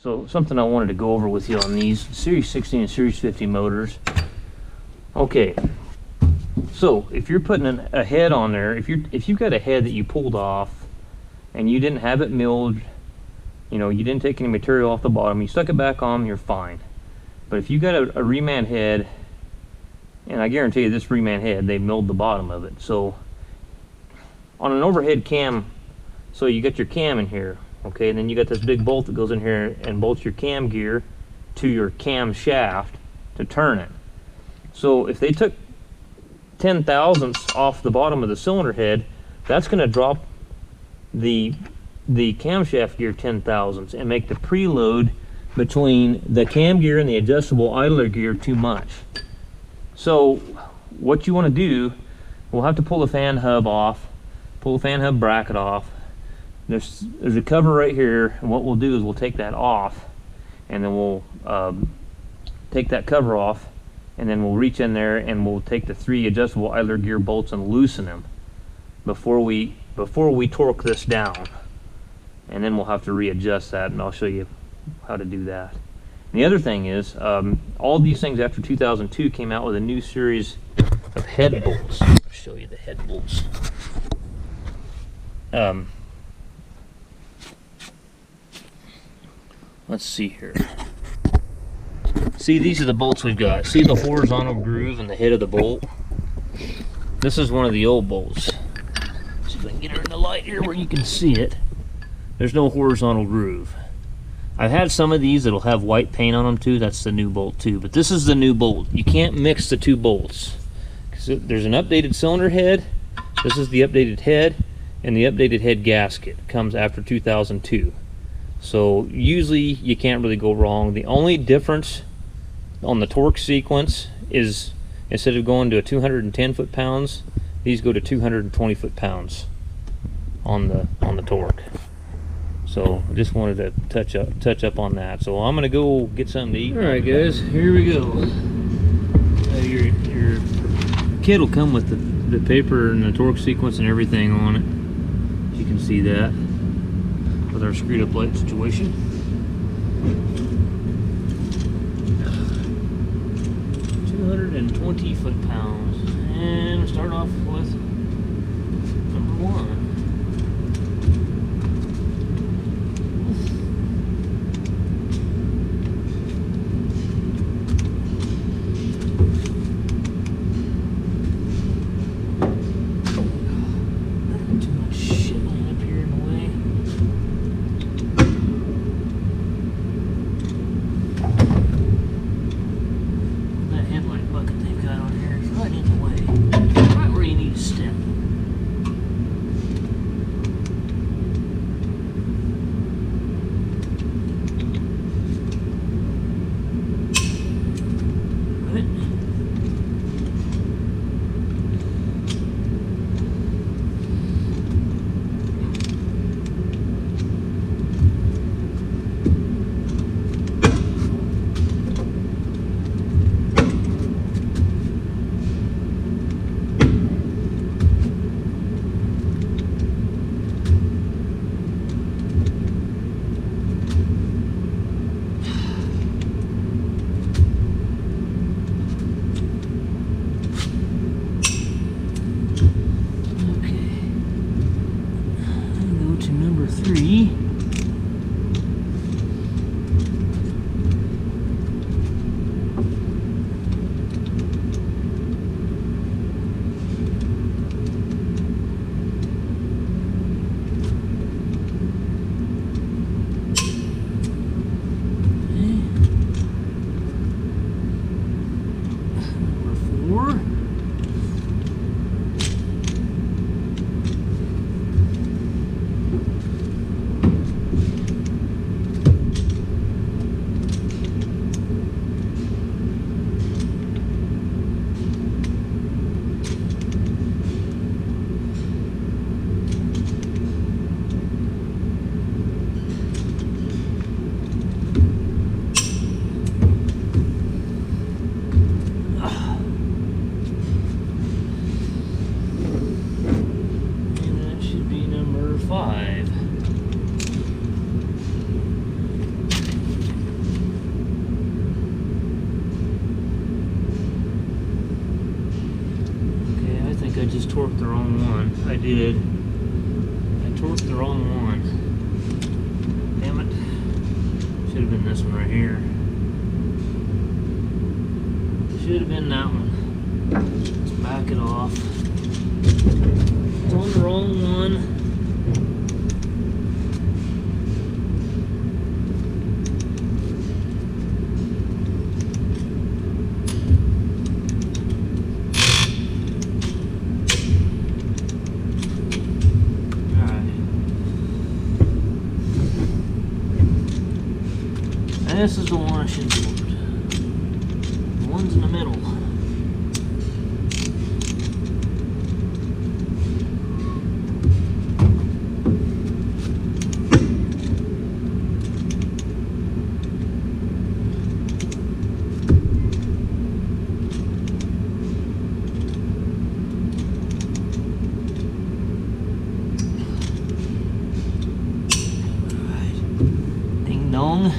So something I wanted to go over with you on these Series 60 and Series 50 motors. Okay, so if you're putting a head on there, if you've got a head that you pulled off and you didn't have it milled, you know, you didn't take any material off the bottom, you stuck it back on, you're fine. But if you got a reman head, and I guarantee you this reman head, they milled the bottom of it. So on an overhead cam, so you got your cam in here, okay, and then you got this big bolt that goes in here and bolts your cam gear to your cam shaft to turn it. So if they took 10 thousandths off the bottom of the cylinder head, that's going to drop the camshaft gear 10 thousandths and make the preload between the cam gear and the adjustable idler gear too much. So what you want to do, we'll have to pull the fan hub off, pull the fan hub bracket off. There's a cover right here, and what we'll do is we'll take that off, and then we'll take that cover off, and then we'll reach in there and we'll take the 3 adjustable idler gear bolts and loosen them before we torque this down. And then we'll have to readjust that, and I'll show you how to do that. And the other thing is, all these things after 2002 came out with a new series of head bolts. I'll show you the head bolts. Let's see here. See, these are the bolts we've got. See the horizontal groove in the head of the bolt? This is one of the old bolts. See if I can get her in the light here where you can see it. There's no horizontal groove. I've had some of these that'll have white paint on them too. That's the new bolt too. But this is the new bolt. You can't mix the two bolts. There's an updated cylinder head. This is the updated head, and the updated head gasket comes after 2002. So usually you can't really go wrong. The only difference on the torque sequence is instead of going to a 210 foot-pounds, these go to 220 foot-pounds on the torque. So I just wanted to touch up on that. So I'm gonna go get something to eat. All right, guys, here we go. Your kit will come with the paper and the torque sequence and everything on it. You can see that with our screwed up light situation. 220 foot-pounds, and we'll start off with number 1. torqued the wrong one. I did. I torqued the wrong one. Damn it. Should have been this one right here. Should have been that one. Let's back it off. It's on the wrong one. This is the one I should have ordered. The one's in the middle. Alright. Ding dong.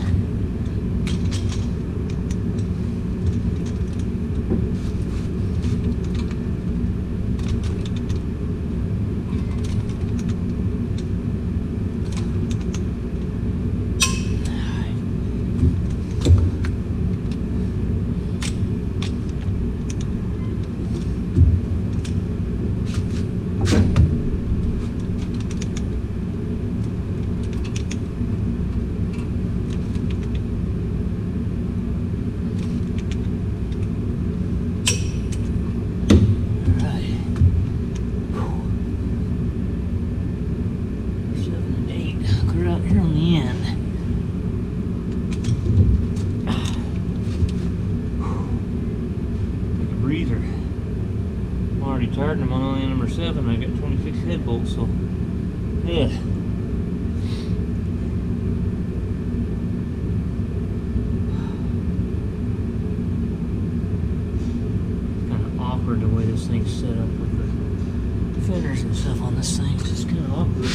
Here on the end. Take a breather. I'm already tired and I'm on only number 7. I got 26 head bolts, so yeah. Kind of awkward the way this thing's set up with the fenders and stuff on this thing. It's just kind of awkward.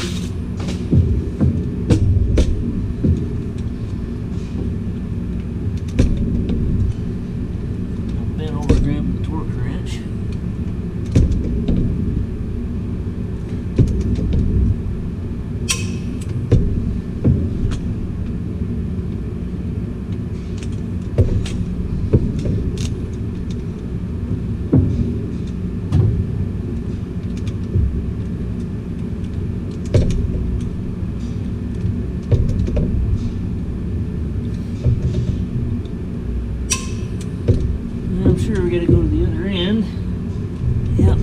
I'm sure we gotta go to the other end. Yep.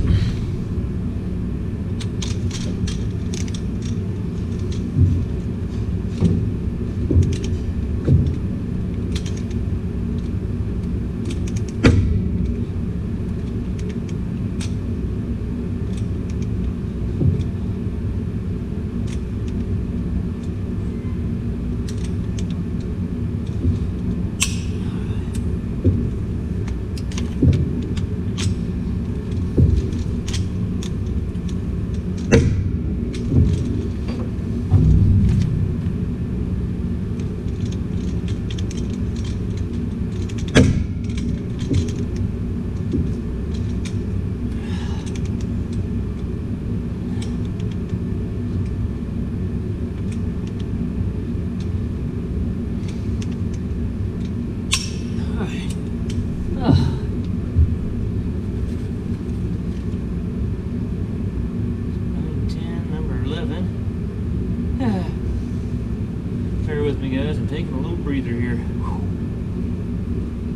Bear with me, guys. I'm taking a little breather here.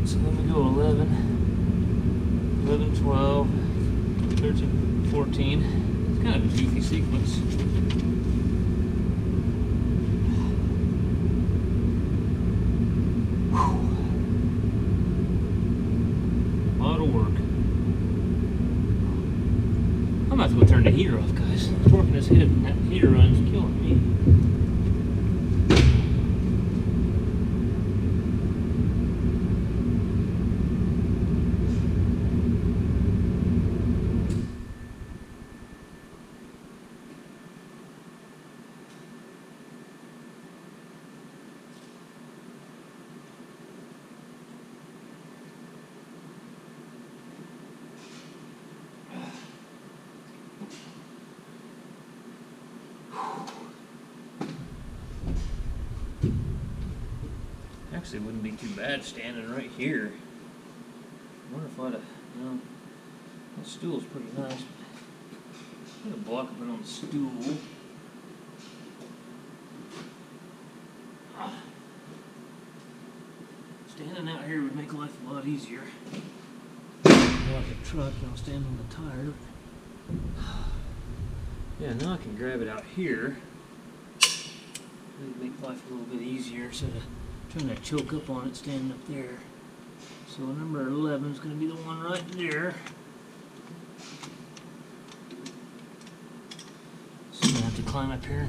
So let me go 11, 12, 13, 14. It's kind of a goofy sequence. A lot of work. I'm about to go turn the heater off, guys. It's working this head and that heater run's killing me. Actually, it wouldn't be too bad standing right here. I wonder if I'd have, no, that stool's pretty nice. I'm gonna block up it on the stool. Standing out here would make life a lot easier. Like a truck, I'll stand on the tire. Yeah, now I can grab it out here. It'll make life a little bit easier instead of trying to choke up on it standing up there. So number 11 is going to be the one right there. So I'm going to have to climb up here.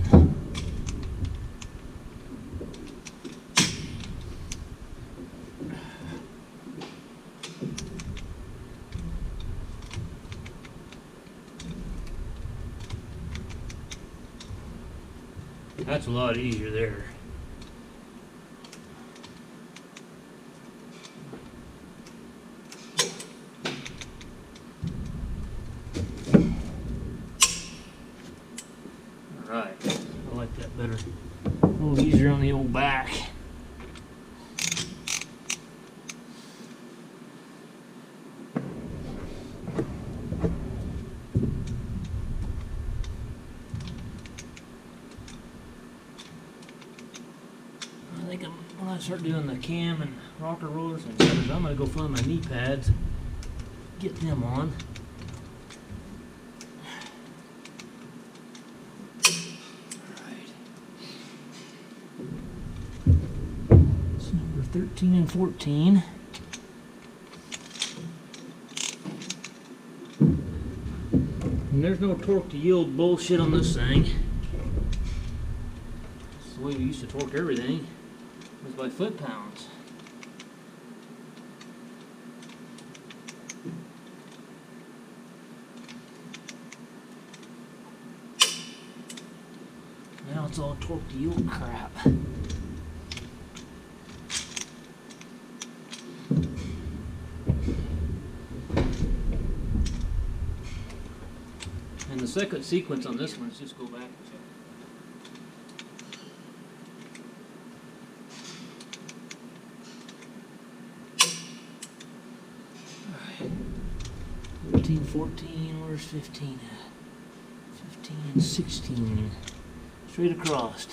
That's a lot easier there. Alright, I like that better. A little easier on the old back. When I start doing the cam and rocker rollers and others, I'm going to go find my knee pads, get them on. Alright. It's number 13 and 14. And there's no torque to yield bullshit on this thing. That's the way we used to torque everything. Was by foot-pounds. Now it's all torque to yield crap. And the second sequence on this one is just go back and check. 14, where's 15 at? 15 and 16. Straight across.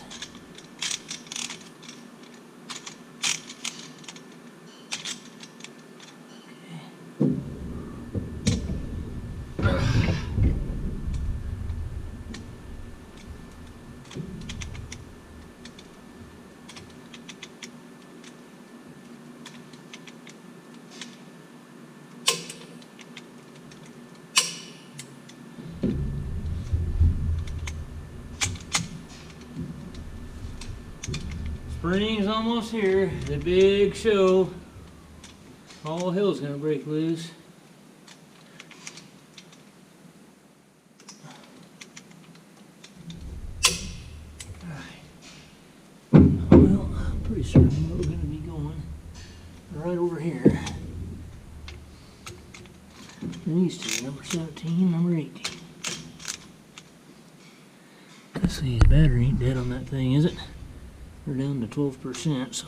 Spring's almost here. The big show. All hell's gonna break loose. Well, I'm pretty certain we're gonna be going right over here. These two, number 17, number 18. Let's see, the battery ain't dead on that thing, is it? We're down to 12%, so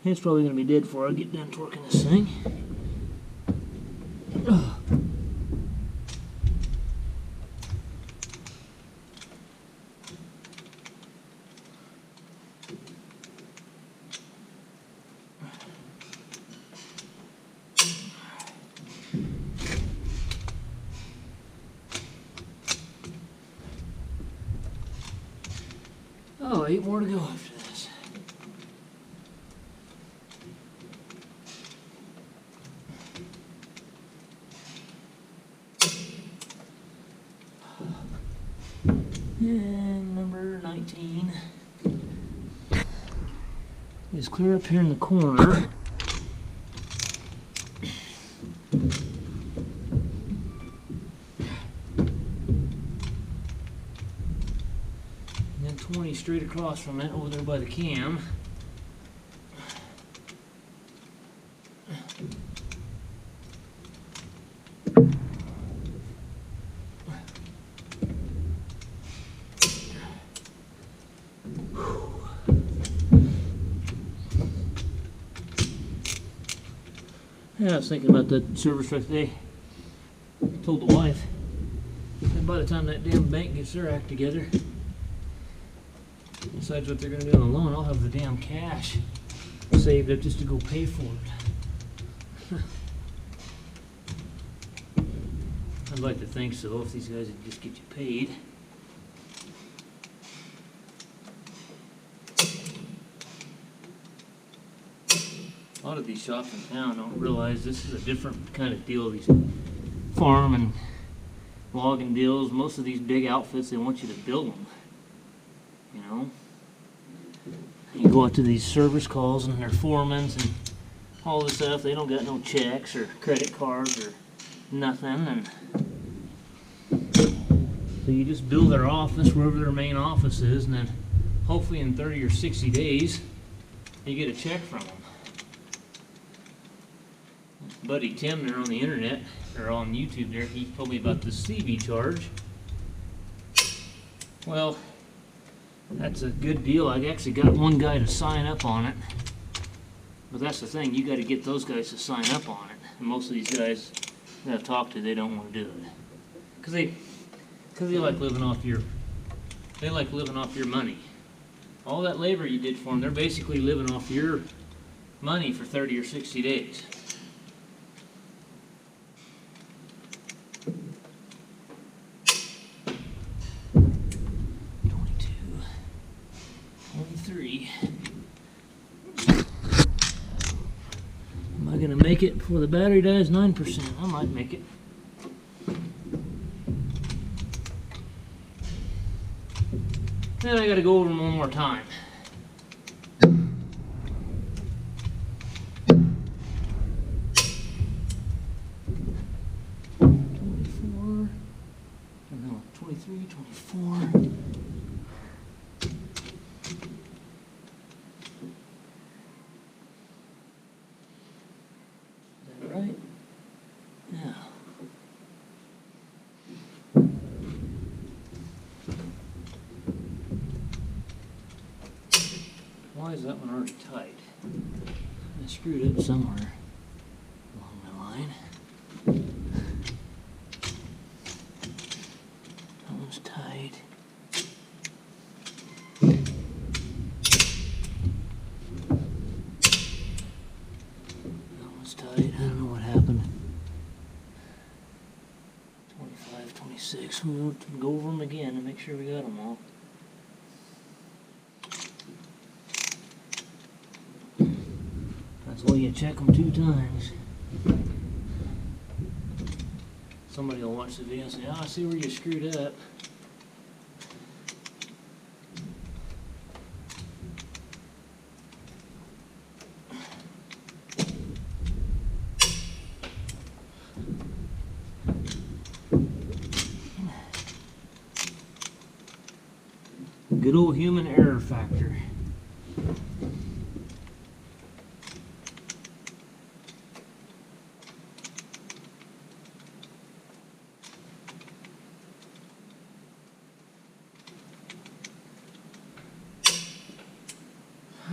it's probably going to be dead before I get done torquing this thing. Oh, 8 more to go after this. And number 19 is clear up here in the corner. And then 20 straight across from it over there by the cam. Yeah, I was thinking about that service right today. I told the wife that by the time that damn bank gets their act together, decides what they're going to do on the loan, I'll have the damn cash saved up just to go pay for it. I'd like to think so, if these guys would just get you paid. A lot of these shops in town don't realize this is a different kind of deal. These farm and logging deals, most of these big outfits, they want you to build them. You know? You go out to these service calls and their foremans and all this stuff, they don't got no checks or credit cards or nothing, and so you just build their office wherever their main office is, and then hopefully in 30 or 60 days you get a check from them. Buddy Tim there on the internet, or on YouTube there, he told me about the CV charge. Well, that's a good deal. I actually got one guy to sign up on it. But that's the thing, you got to get those guys to sign up on it. And most of these guys that I've talked to, they don't want to do it. Because they like living off your money. All that labor you did for them, they're basically living off your money for 30 or 60 days. Am I going to make it before the battery dies? 9%. I might make it. Then I got to go over them one more time. 24. No, 23, 24. Right? Now. Why is that one already tight? I screwed up somewhere along the line. That one's tight. Tight. I don't know what happened. 25, 26. We'll go over them again and make sure we got them all. That's why you check them 2 times. Somebody will watch the video and say, "Oh, I see where you screwed up." Good old human error factor.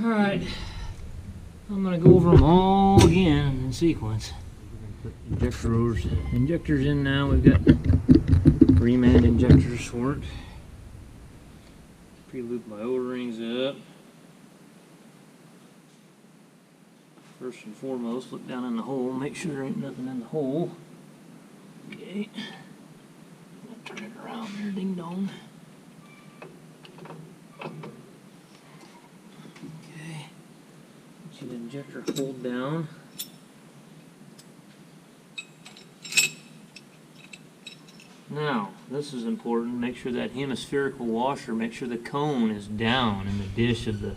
Alright, I'm going to go over them all again in sequence. Injectors in now. We've got 3-man injectors for it. Pre-loop my O-rings up. First and foremost, look down in the hole, make sure there ain't nothing in the hole. Okay. Turn it around there, ding dong. Okay. Get the injector hold down. Now, this is important. Make sure that hemispherical washer, make sure the cone is down in the dish of the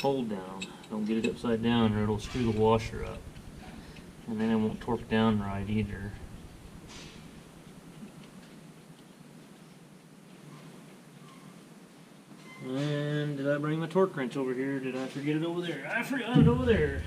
hold down. Don't get it upside down or it'll screw the washer up. And then it won't torque down right either. And did I bring my torque wrench over here? Did I forget it over there? I forgot it over there.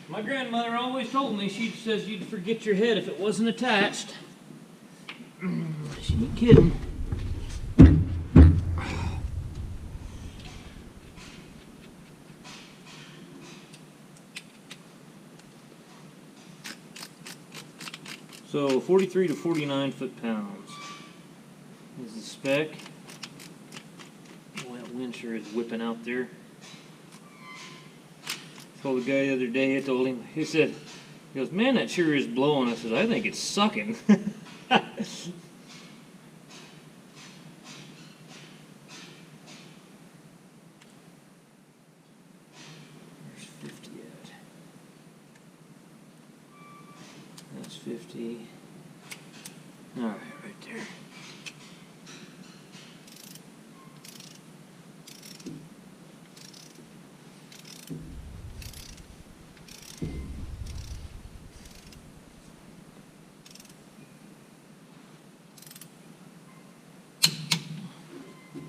My grandmother always told me, she says you'd forget your head if it wasn't attached. She ain't kidding. So 43 to 49 foot-pounds is the spec. Boy, that wind sure is whipping out there. Told the guy the other day, I told him, he goes, man, that sure is blowing. I said, I think it's sucking. There's 50 at. That's 50. All right, right there.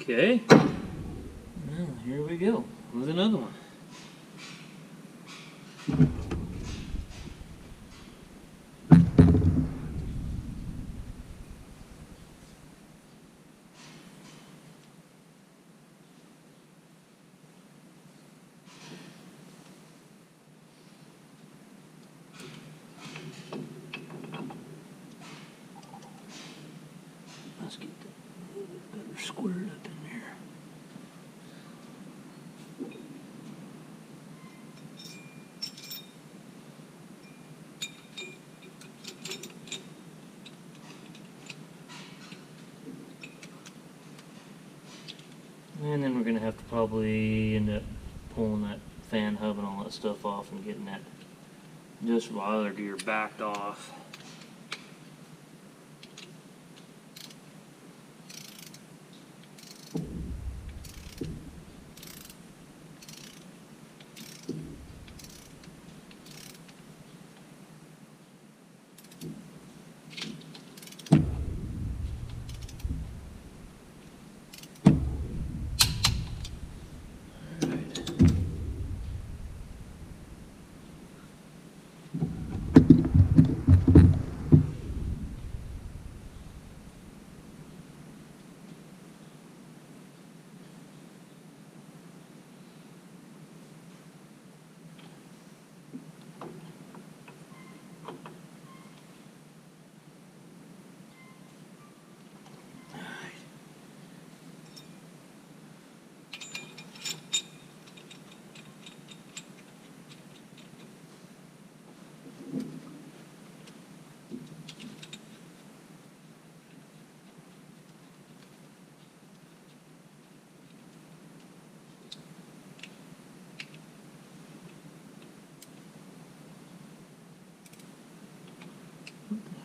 Okay, well, here we go with another one. Let's get that a little bit better squared up in there. And then we're going to have to probably end up pulling that fan hub and all that stuff off and getting that just boiler gear backed off.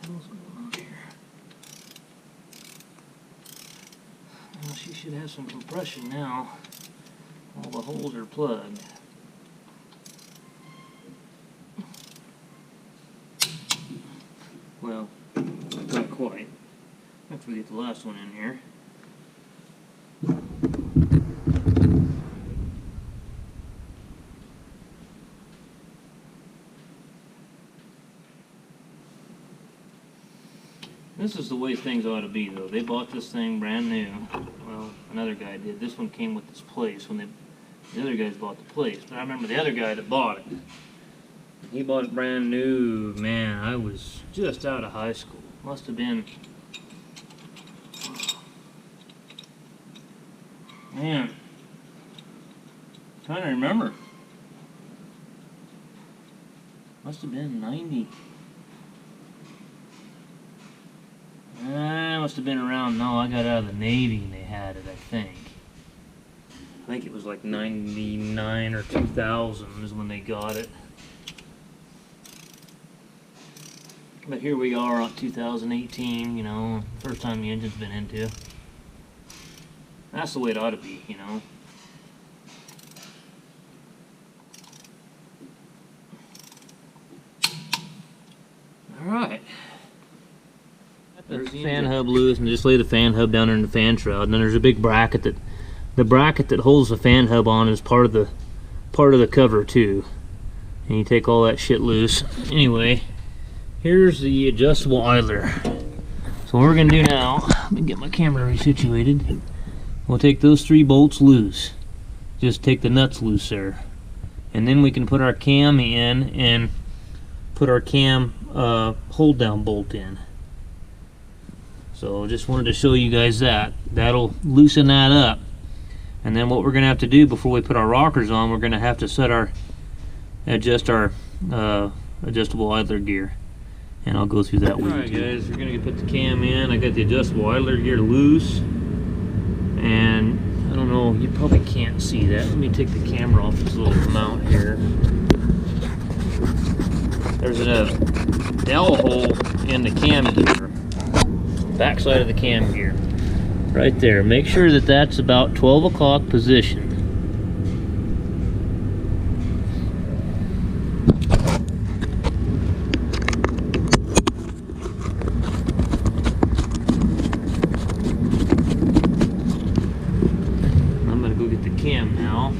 What's going on here? Well, she should have some compression now. All the holes are plugged. Well, not quite. After we get the last one in here. This is the way things ought to be, though. They bought this thing brand new. Well, another guy did. This one came with this place when the other guys bought the place. But I remember the other guy that bought it. He bought it brand new. Man, I was just out of high school. Must have been... Man. Trying to remember. Must have been 90. Must have been around, no, I got out of the Navy and they had it, I think. I think it was like 99 or 2000 is when they got it. But here we are on 2018, you know, first time the engine's been into. That's the way it ought to be, you know. Alright. There's the fan hub loose, and just lay the fan hub down in the fan shroud. And then there's a big bracket that the bracket that holds the fan hub on is part of the cover too. and you take all that shit loose. Anyway, here's the adjustable idler. So what we're gonna do now, let me get my camera resituated. We'll take those 3 bolts loose. Just take the nuts loose there. And then we can put our cam in and put our cam hold down bolt in. So just wanted to show you guys that. That'll loosen that up. And then what we're gonna have to do before we put our rockers on, we're gonna have to adjust our adjustable idler gear. And I'll go through that with you. Alright guys, we're gonna put the cam in. I got the adjustable idler gear loose. And I don't know, you probably can't see that. Let me take the camera off this little mount here. There's a dowel hole in the cam gear, backside of the cam gear, right there. Make sure that that's about 12 o'clock position. I'm gonna go get the cam now.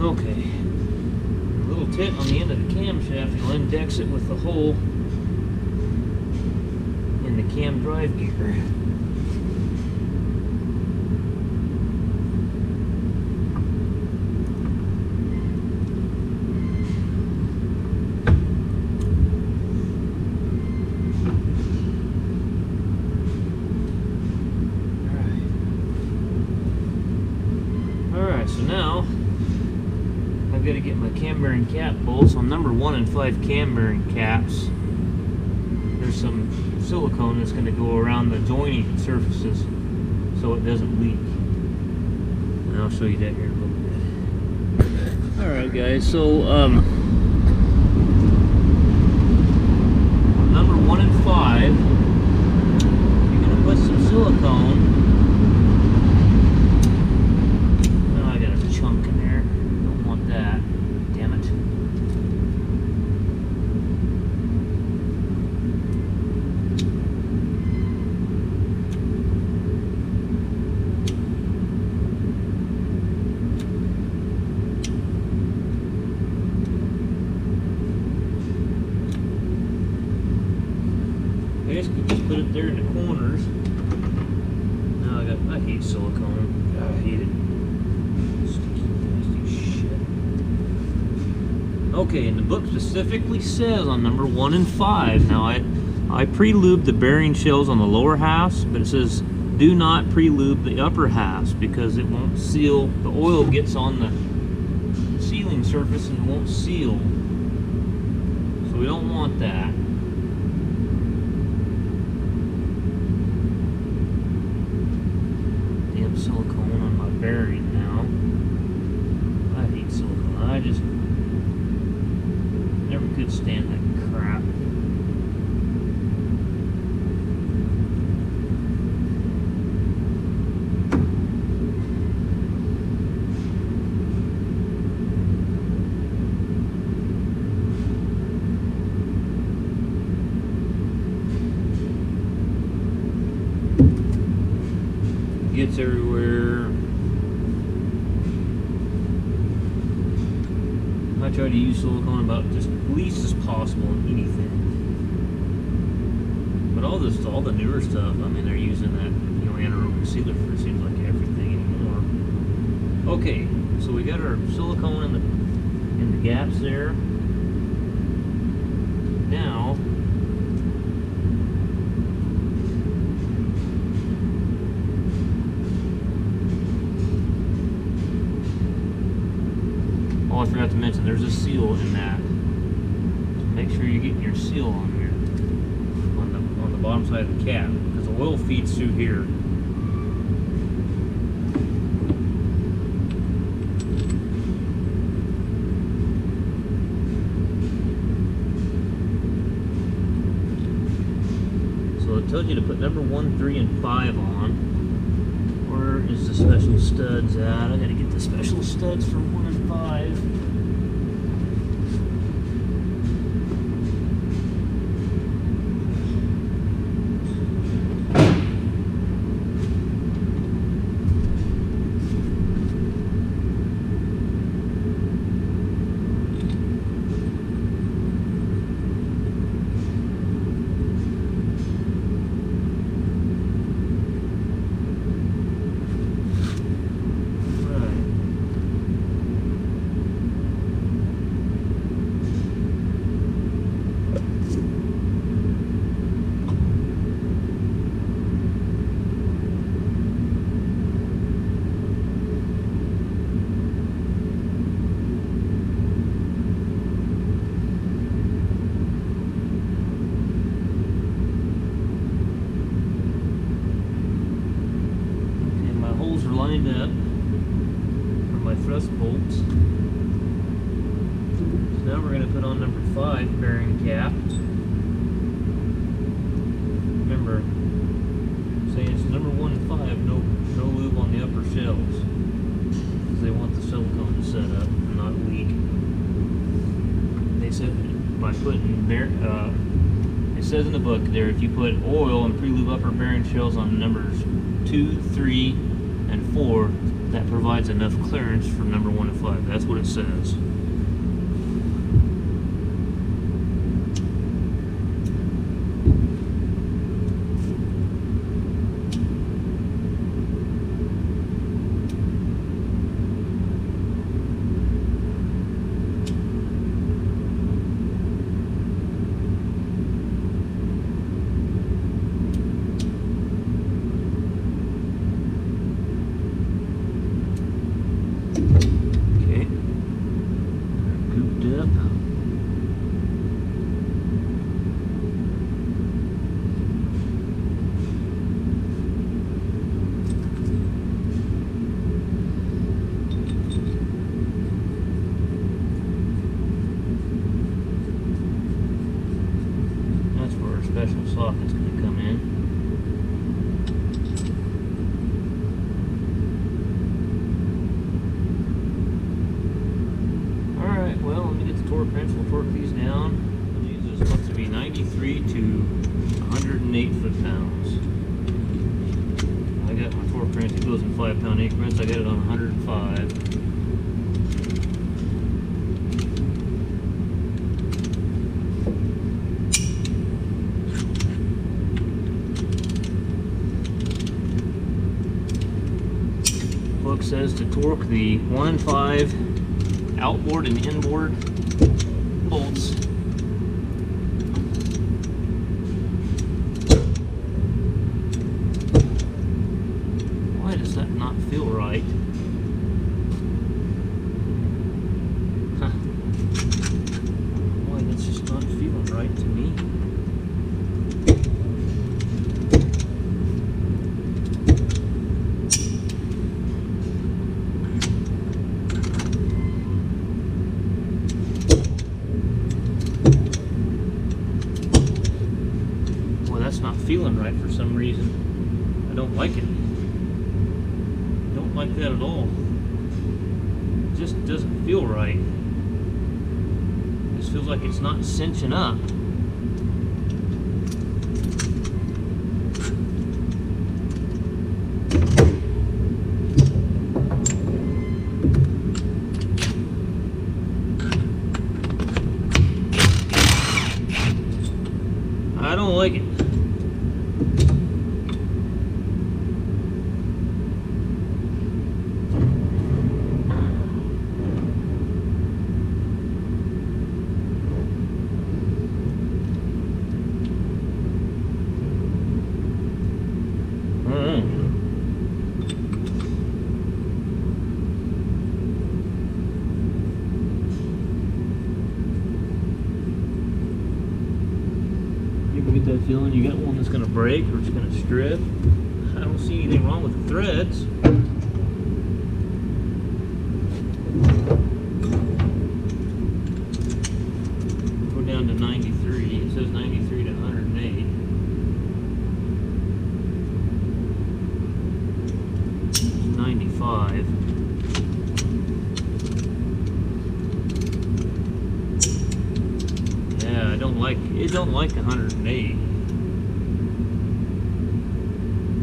Okay, a little tit on the end of the camshaft, you'll index it with the hole in the cam drive gear. Alright, so now I've got to get my cam bearing cap bolts on number 1 and 5 cam bearing caps. There's some silicone that's going to go around the joining surfaces so it doesn't leak. And I'll show you that here in a little bit. Alright guys, so number 1 and 5, you're going to put some silicone. Basically just put it there in the corners. Now I hate silicone. I hate it. Sticky, nasty shit. Okay, and the book specifically says on number 1 and 5. Now I pre-lube the bearing shells on the lower halves, but it says do not pre-lube the upper halves because it won't seal. The oil gets on the sealing surface and won't seal. So we don't want that. Silicone on my bearing now. I hate silicone. I just never could stand that crap. Gets everywhere. I try to use silicone about just least as possible in anything. But all the newer stuff, I mean, they're using that, anaerobic sealer for it seems like everything anymore. Okay, so we got our silicone in the gaps there. Now I forgot to mention there's a seal in that. So make sure you're getting your seal on there, on the bottom side of the cap, because the oil feeds through here. it tells you to put number 1, 3, and 5 on. Where is the special studs at? I gotta get the special studs for 1 and 5. Lined up for my thrust bolts. So now we're going to put on number 5 bearing cap. Remember, saying it's number 1 and 5, no lube on the upper shells, because they want the silicone to set up and not leak. They said by putting it says in the book there, if you put oil and pre-lube upper bearing shells on numbers 2, 3, and 4, that provides enough clearance for number 1 and 5. That's what it says. Special socket's going to come in. Alright, well, let me get the torque wrench. We'll torque these down. These are supposed to be 93 to 108 foot-pounds. I got my torque wrench. It goes in 5-pound increments. I got it on 105. Book says to torque the 1 and 5 outboard and inboard bolts. Why does that not feel right? Huh. Why that's just not feeling right to me. Not feeling right for some reason. I don't like it. Don't like that at all. It just doesn't feel right. This feels like it's not cinching up. I don't like it. Get that feeling you got one that's going to break or it's going to strip. I don't see anything wrong with the threads. Go down to 93. It says 93 to 108. don't like 108.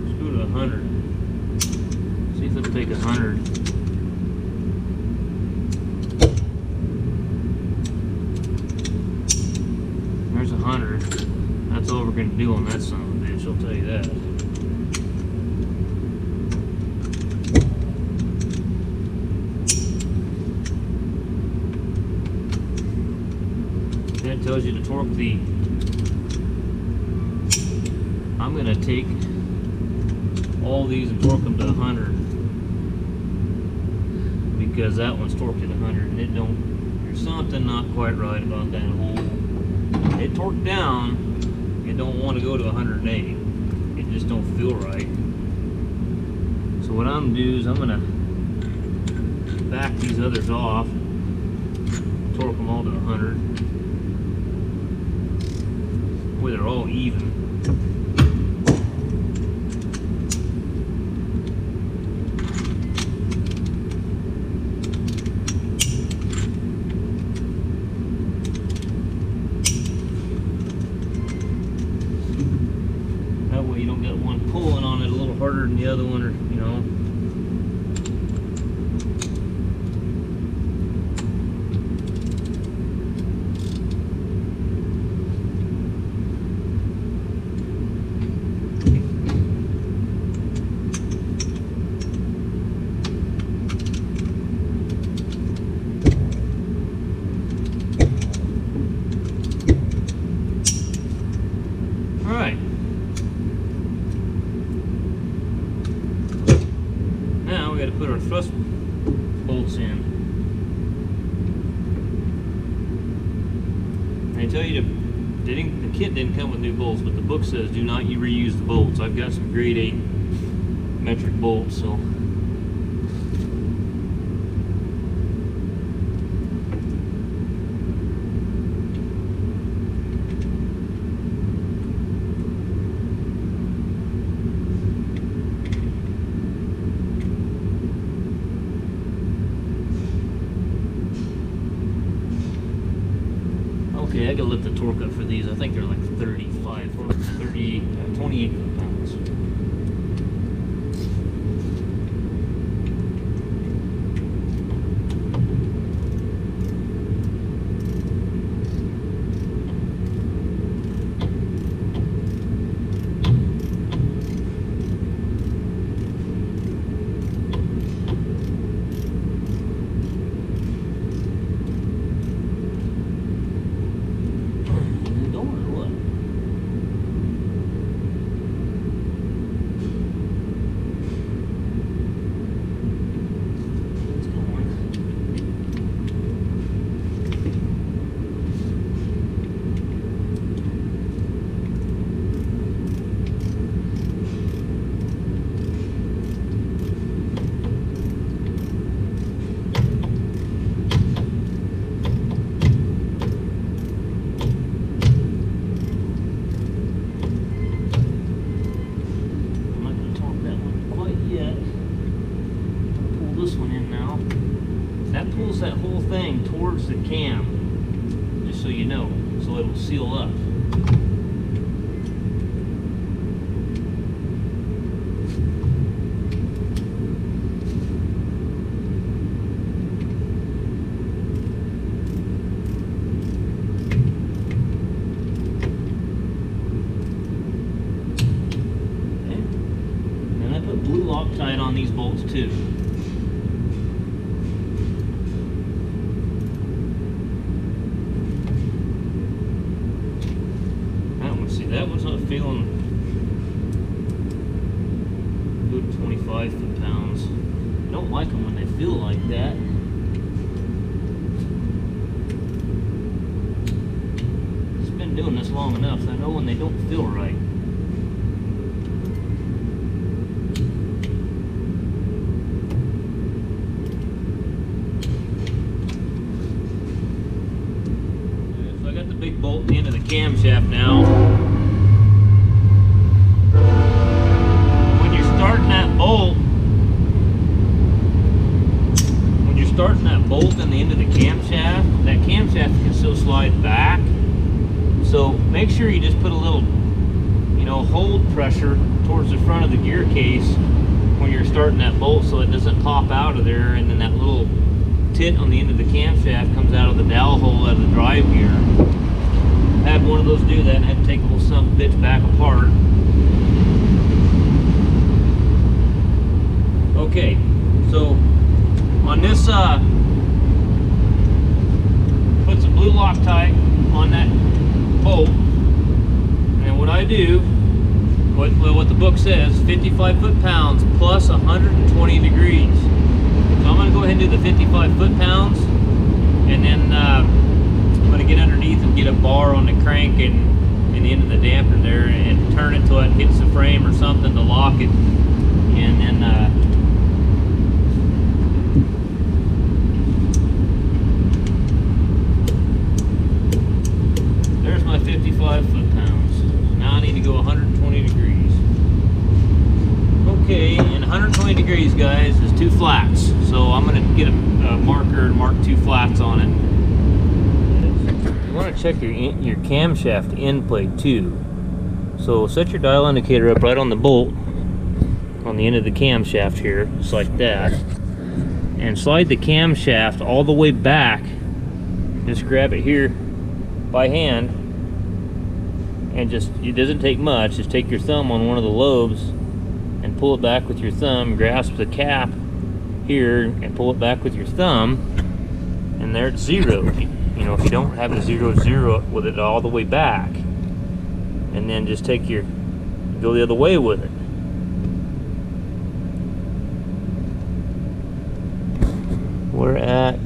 Let's go to 100. See if it'll take 100. There's 100. That's all we're going to do on that son of a bitch, I'll tell you that. That tells you to torque the... I'm going to take all these and torque them to 100 because that one's torqued at 100 and it don't... There's something not quite right about that hole. It torqued down, it don't want to go to 108. It just don't feel right. So what I'm going to do is I'm going to back these others off, torque them all to 100. Where they're all even. That way you don't get one pulling on it a little harder than the other one, or you know. Now we got to put our thrust bolts in. I tell you, the kit didn't come with new bolts, but the book says do not reuse the bolts. I've got some grade 8 metric bolts, so. Okay, I gotta lift the torque up for these. I think they're like 35, 30, 28 foot-pounds. That pulls that whole thing towards the cam, just so you know, so it'll seal up. Okay. And I put blue Loctite on these bolts too. That one's not feeling good, 25 foot-pounds. I don't like them when they feel like that. It's been doing this long enough, so I know when they don't feel right. So I got the big bolt at the end of the camshaft now. Starting that bolt in the end of the camshaft, that camshaft can still slide back. So make little, you know, hold pressure towards the front of the gear case when you're starting that bolt, so it doesn't pop out of there, and then that little tit on the end of the camshaft comes out of the dowel hole out of the drive gear. I had one of those do that, and I had to take the whole son of a bitch back apart. Okay, so on this, put some blue Loctite on that bolt, and what I do, what the book says, 55 foot-pounds plus 120 degrees. So I'm going to go ahead and do the 55 foot-pounds, and then I'm going to get underneath and get a bar on the crank and the end of the dampener there, and turn it till it hits the frame or something to lock it, and then there's my 55 foot-pounds. Now I need to go 120 degrees. Okay, and 120 degrees, guys, is 2 flats. So I'm going to get a marker and mark 2 flats on it. You want to check your camshaft end plate too. So set your dial indicator up right on the bolt on the end of the camshaft here, just like that. And slide the camshaft all the way back. Just grab it here by hand. And just, it doesn't take much, just take your thumb on one of the lobes and pull it back with your thumb, grasp the cap here and pull it back with your thumb, and there it's zeroed. You know, if you don't have it zero it with it all the way back, and then just take your, go the other way with it. We're at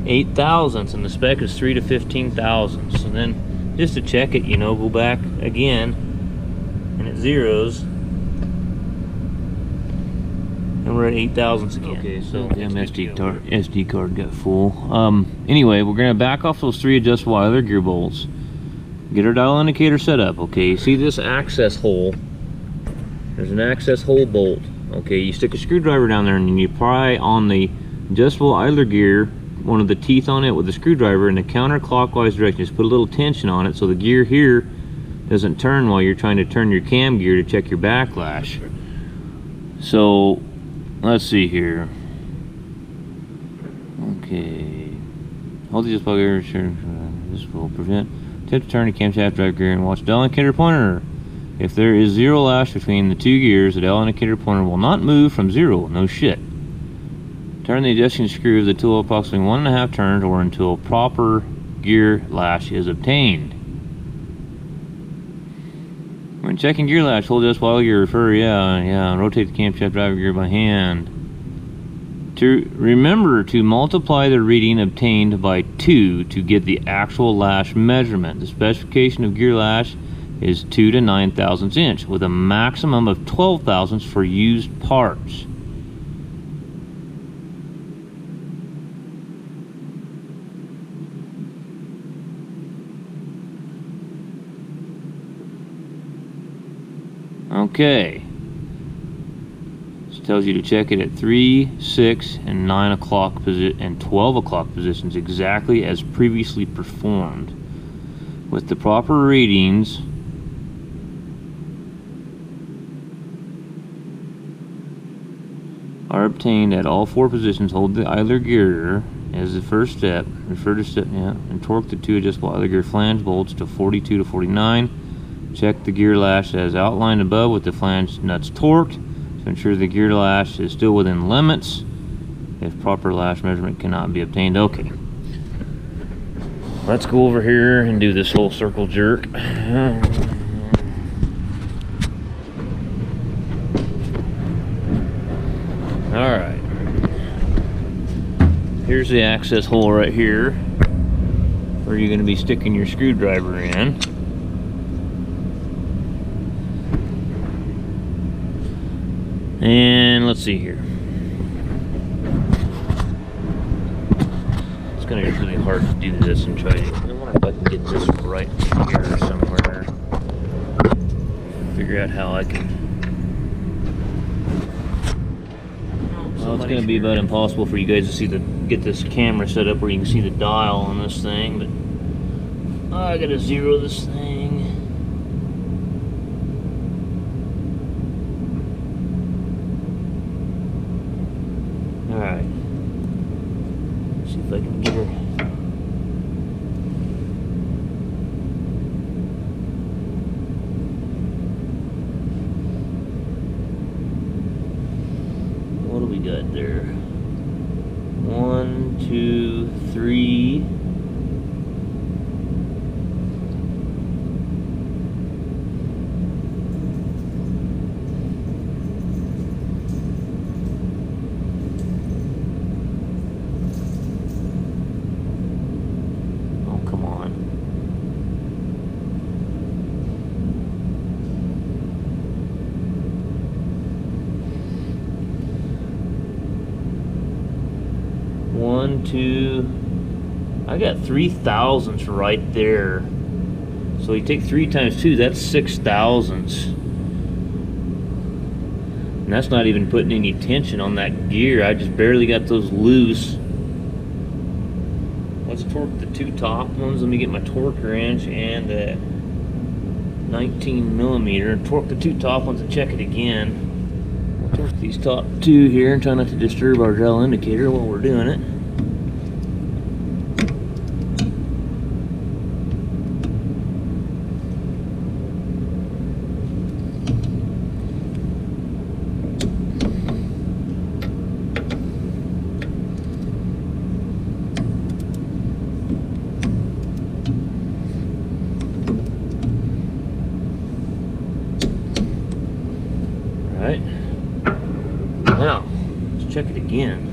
8 thousandths and the spec is 3 to 15 thousandths. And then just to check it, you know, go back again and it zeros, and we're at 8 thousandths again. Okay, so damn SD card got full. Anyway, we're gonna back off those 3 adjustable other gear bolts, get our dial indicator set up. Okay, see this access hole? There's an access hole bolt. Okay, you stick a screwdriver down there and you pry on the adjustable idler gear, one of the teeth on it with the screwdriver in the counterclockwise direction. Just put a little tension on it so the gear here doesn't turn while you're trying to turn your cam gear to check your backlash. So let's see here. Okay, hold the adjustable gear. This will prevent attempt to turn the camshaft drive gear, and watch the dial indicator pointer. If there is zero lash between the 2 gears, the dial indicator pointer will not move from 0. No shit. Turn the adjusting screw of the tool approximately 1.5 turns or until proper gear lash is obtained. When checking gear lash, hold this while you refer, rotate the camshaft drive gear by hand. To remember to multiply the reading obtained by 2 to get the actual lash measurement. The specification of gear lash is 2 to 9 thousandths inch with a maximum of 12 thousandths for used parts. Okay, this tells you to check it at 3, 6, and 9 o'clock and 12 o'clock positions exactly as previously performed. With the proper readings, are obtained at all 4 positions. Hold the idler gear as the first step. Refer to step, and torque the 2 adjustable idler gear flange bolts to 42 to 49. Check the gear lash as outlined above with the flange nuts torqued to ensure the gear lash is still within limits. If proper lash measurement cannot be obtained. Okay, let's go over here and do this whole circle jerk. Alright, here's the access hole right here where you're going to be sticking your screwdriver in. And let's see here. It's gonna be really hard to do this and try to. I wonder if I can get this right here somewhere. Figure out how I can. Well, it's gonna be about impossible for you guys to see get this camera set up where you can see the dial on this thing, but I gotta zero this thing. got there? 1, 2, 3. Oh, come on. One, two, I got 3 thousandths right there. So you take 3 times 2, that's 6 thousandths. And that's not even putting any tension on that gear. I just barely got those loose. Let's torque the 2 top ones. Let me get my torque wrench and the 19 millimeter. Torque the 2 top ones and check it again. We'll torque these top 2 here and try not to disturb our gel indicator while we're doing it. Right. Now, let's check it again.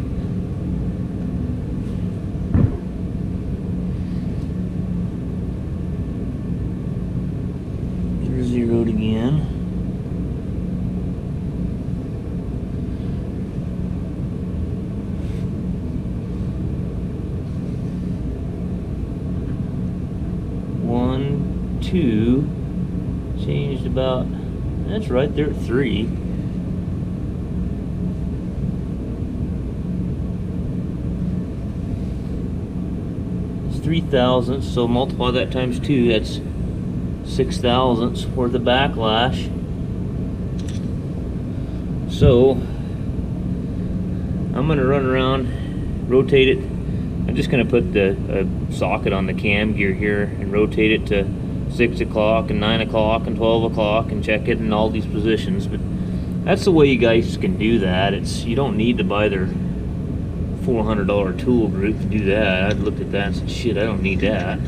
Get her zeroed again. One, two, changed about, that's right there at 3. It's 3 thousandths, so multiply that times 2, that's 6 thousandths worth of backlash. So I'm gonna run around, rotate it. I'm just gonna put the socket on the cam gear here and rotate it to 6 o'clock and 9 o'clock and 12 o'clock and check it in all these positions. But that's the way you guys can do that. You don't need to buy their $400 tool group to do that. I'd looked at that and said, shit, I don't need that.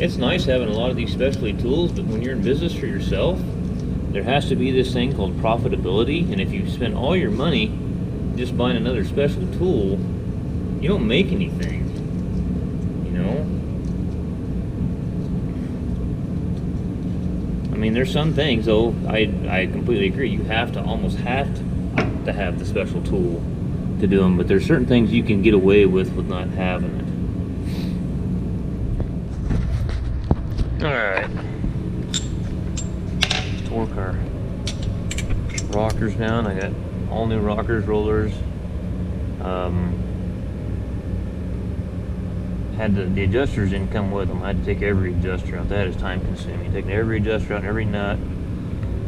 It's nice having a lot of these specialty tools, but when you're in business for yourself, there has to be this thing called profitability. And if you spend all your money just buying another special tool, you don't make anything, you know? I mean, there's some things, though, I completely agree. You almost have to have the special tool to do them, but there's certain things you can get away with not having it. Alright. Torque our rockers down. I got all new rockers, rollers. Had the adjusters didn't come with them. I had to take every adjuster out. That is time consuming. Taking every adjuster out and every nut,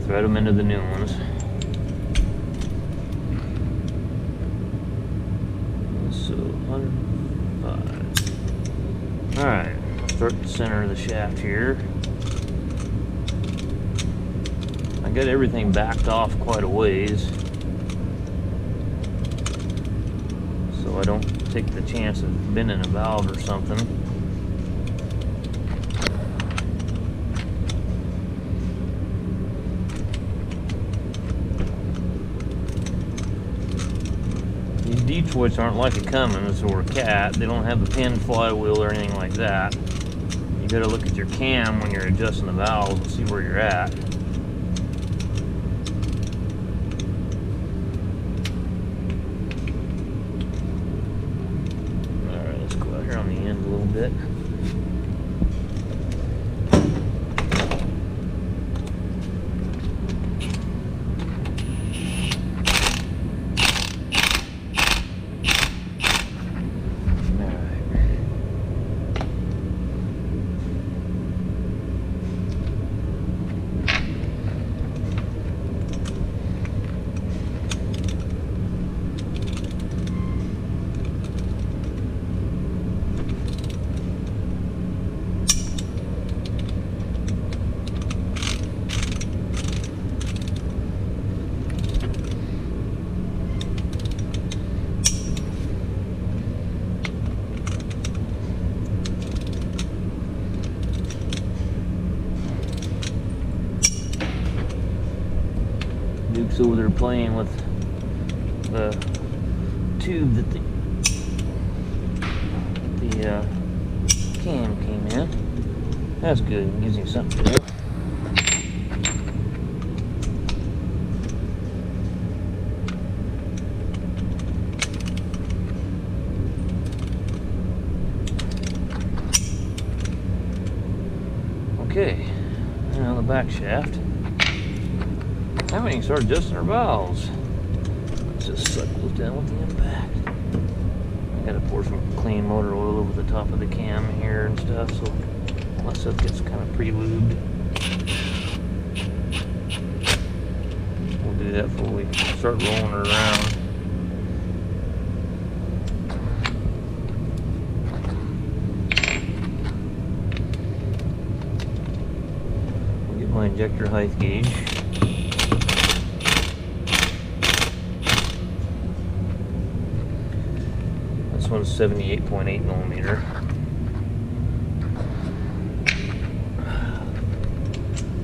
thread them into the new ones. So 105. Alright, I'll start the center of the shaft here. I got everything backed off quite a ways, so I don't take the chance of bending a valve or something. These Detroits aren't like a Cummins or a Cat. They don't have the pin flywheel or anything like that. You gotta look at your cam when you're adjusting the valves and see where you're at. Bit. So they're playing with the tube that the cam came in. That's good. It gives you something to do. Okay, now the back shaft. I haven't even started adjusting our valves. Let's just suck those down with the impact. I gotta pour some clean motor oil over the top of the cam here and stuff, so all that stuff gets kind of pre-lubed. We'll do that before we start rolling her around. We'll get my injector height gauge. This one's 78.8 millimeter.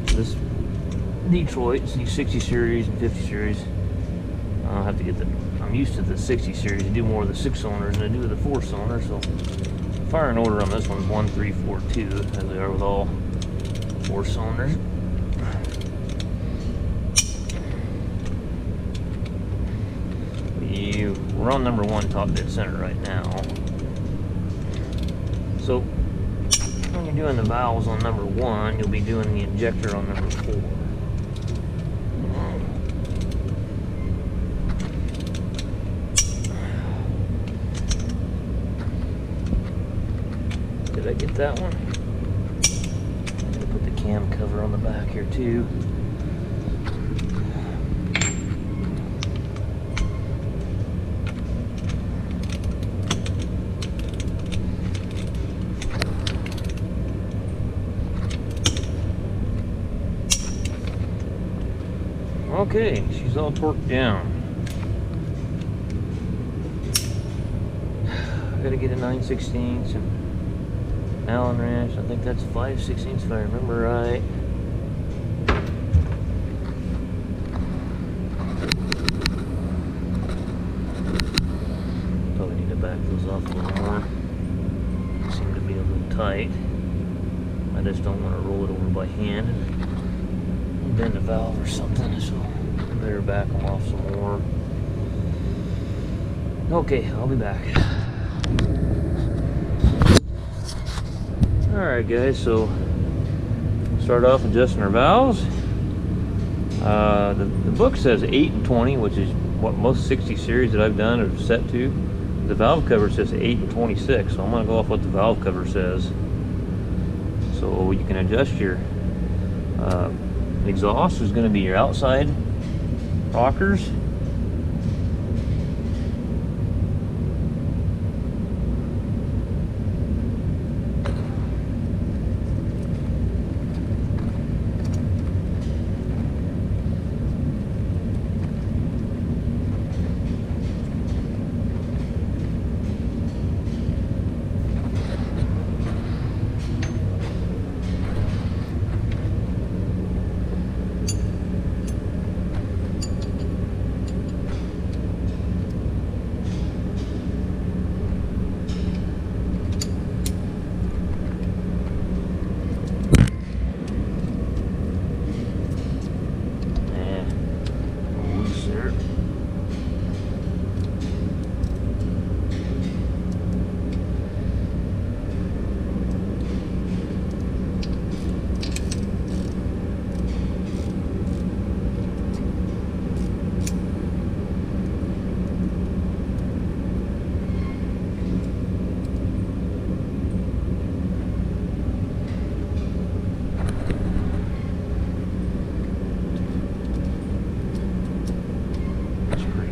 This Detroit's the 60 series and 50 series. I'll have to get I'm used to the 60 series. I do more of the 6 cylinders than I do the 4 cylinders. So firing order on this one's 1342, as they are with all 4 cylinders. We're on number 1 top dead center right now. So when you're doing the valves on number 1, you'll be doing the injector on number 4. Did I get that one? I'm gonna put the cam cover on the back here too. Okay, she's all torqued down. I gotta get a 9/16 and Allen wrench. I think that's 5/16 if I remember right. Probably need to back those off a little more. They seem to be a little tight. I just don't want to roll it over by hand and bend a valve or something, so I better back them off some more. Okay, I'll be back. Alright guys, so start off adjusting our valves. The book says 8 and 20, which is what most 60 series that I've done are set to. The valve cover says 8 and 26, so I'm going to go off what the valve cover says. So you can adjust your exhaust is going to be your outside rockers.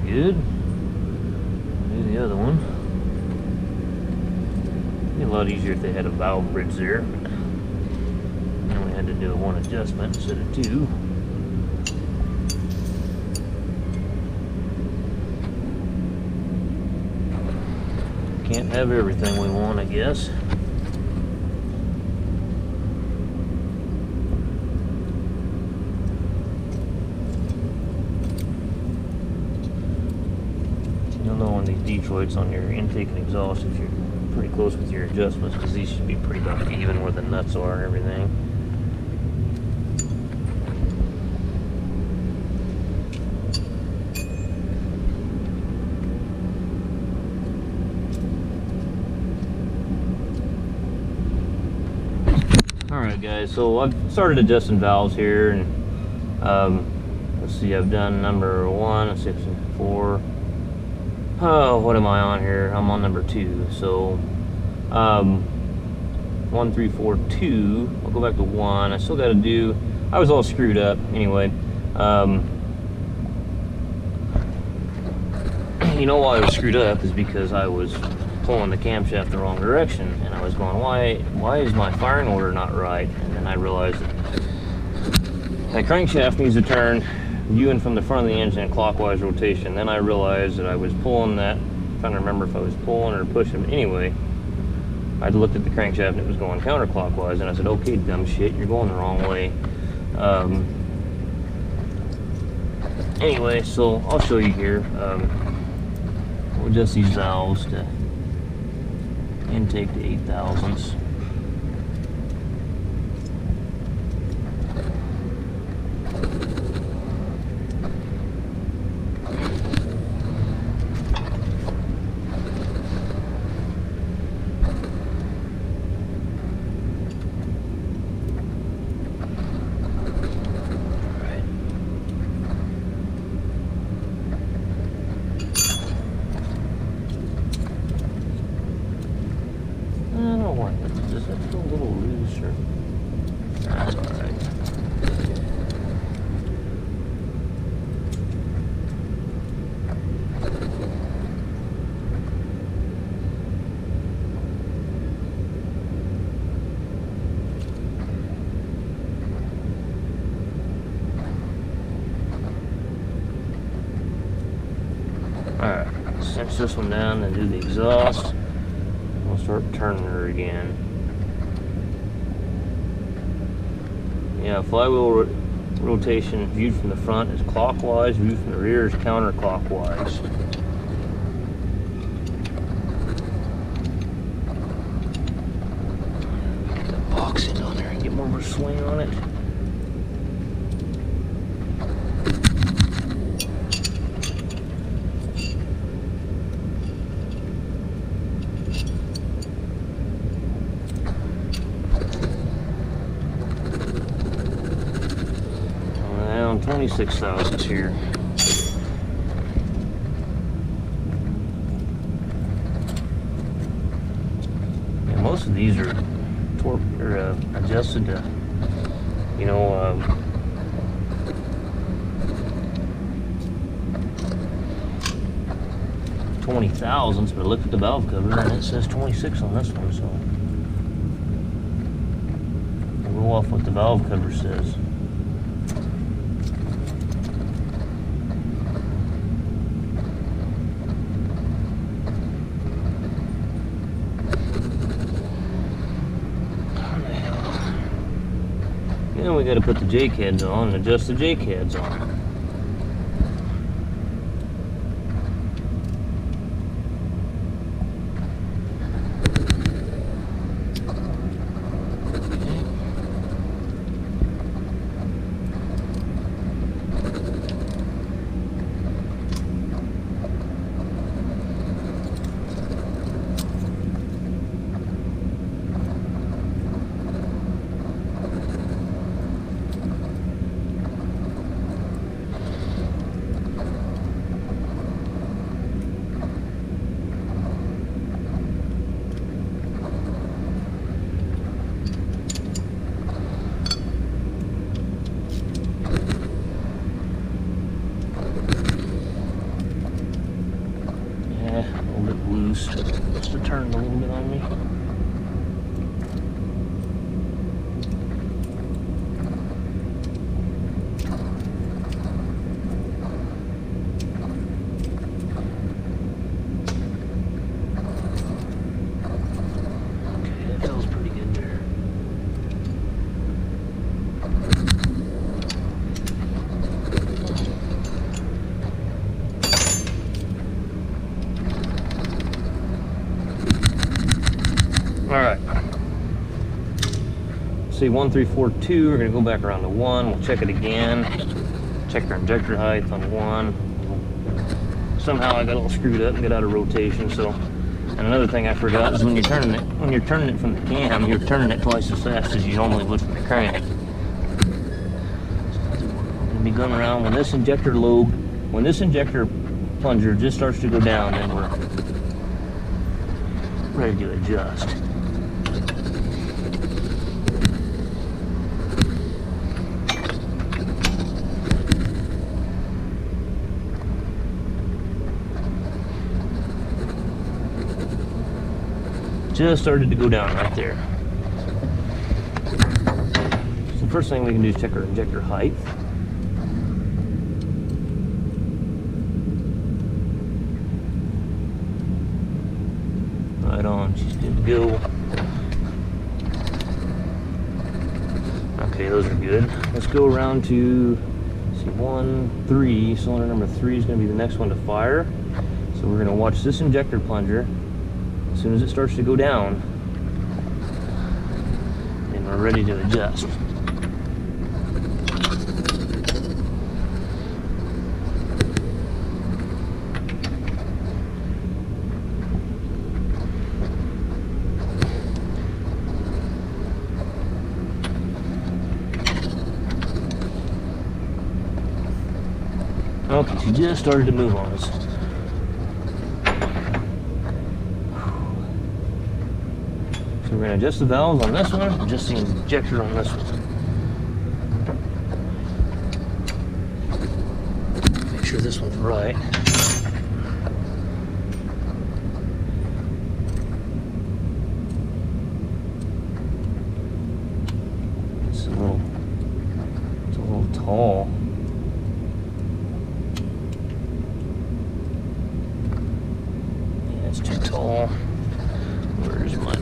Good. Do the other one. It'd be a lot easier if they had a valve bridge there. I only had to do one adjustment instead of 2. Can't have everything we want, I guess. Detroits on your intake and exhaust if you're pretty close with your adjustments, because these should be pretty darn even where the nuts are and everything. Alright guys, so I've started adjusting valves here, and let's see, I've done number 1, 6, and 4. Oh, what am I on here? I'm on number 2. So 1, 3, 4, 2. I'll go back to 1. I still got to do, I was all screwed up anyway. You know why I was screwed up is because I was pulling the camshaft the wrong direction, and I was going, why is my firing order not right? And then I realized that crankshaft needs to turn viewing from the front of the engine in clockwise rotation. Then I realized that I was pulling that, I'm trying to remember if I was pulling or pushing. Anyway, I looked at the crankshaft and it was going counterclockwise, and I said, okay, dumb shit, you're going the wrong way. Anyway, so I'll show you here. We'll adjust these valves to intake to 8,000ths. Does that feel a little loose, or that's alright. Alright, cinch this one down and do the exhaust. We'll start turning her again. Yeah, flywheel rotation viewed from the front is clockwise, viewed from the rear is counterclockwise. Get the box in on there and get more of a swing on it. Around 26 thousandths here. Yeah, most of these are adjusted to, you know, 20 thousandths, but look at the valve cover and it says 26 on this one, so we'll go off what the valve cover says. Then we got to put the jake heads on and adjust the jake heads on. say 1342, we're gonna go back around to 1, we'll check it again. Check our injector height on 1. Somehow I got all screwed up and got out of rotation, so. And another thing I forgot is when you're turning it from the cam, you're turning it twice as fast as you normally would from the crank. I'm gonna be going around when this injector plunger just starts to go down, then we're ready to adjust. Just started to go down right there. So the first thing we can do is check our injector height. Right on, she's good to go. Okay, those are good. Let's go around to, let's see, 1, 3. Cylinder number 3 is going to be the next one to fire. So we're going to watch this injector plunger. As soon as it starts to go down, then we're ready to adjust. Okay, she just started to move on us. So we're going to adjust the valves on this one, adjust the injector on this one. Make sure this one's right. It's a little tall. Yeah, it's too tall. Where's my...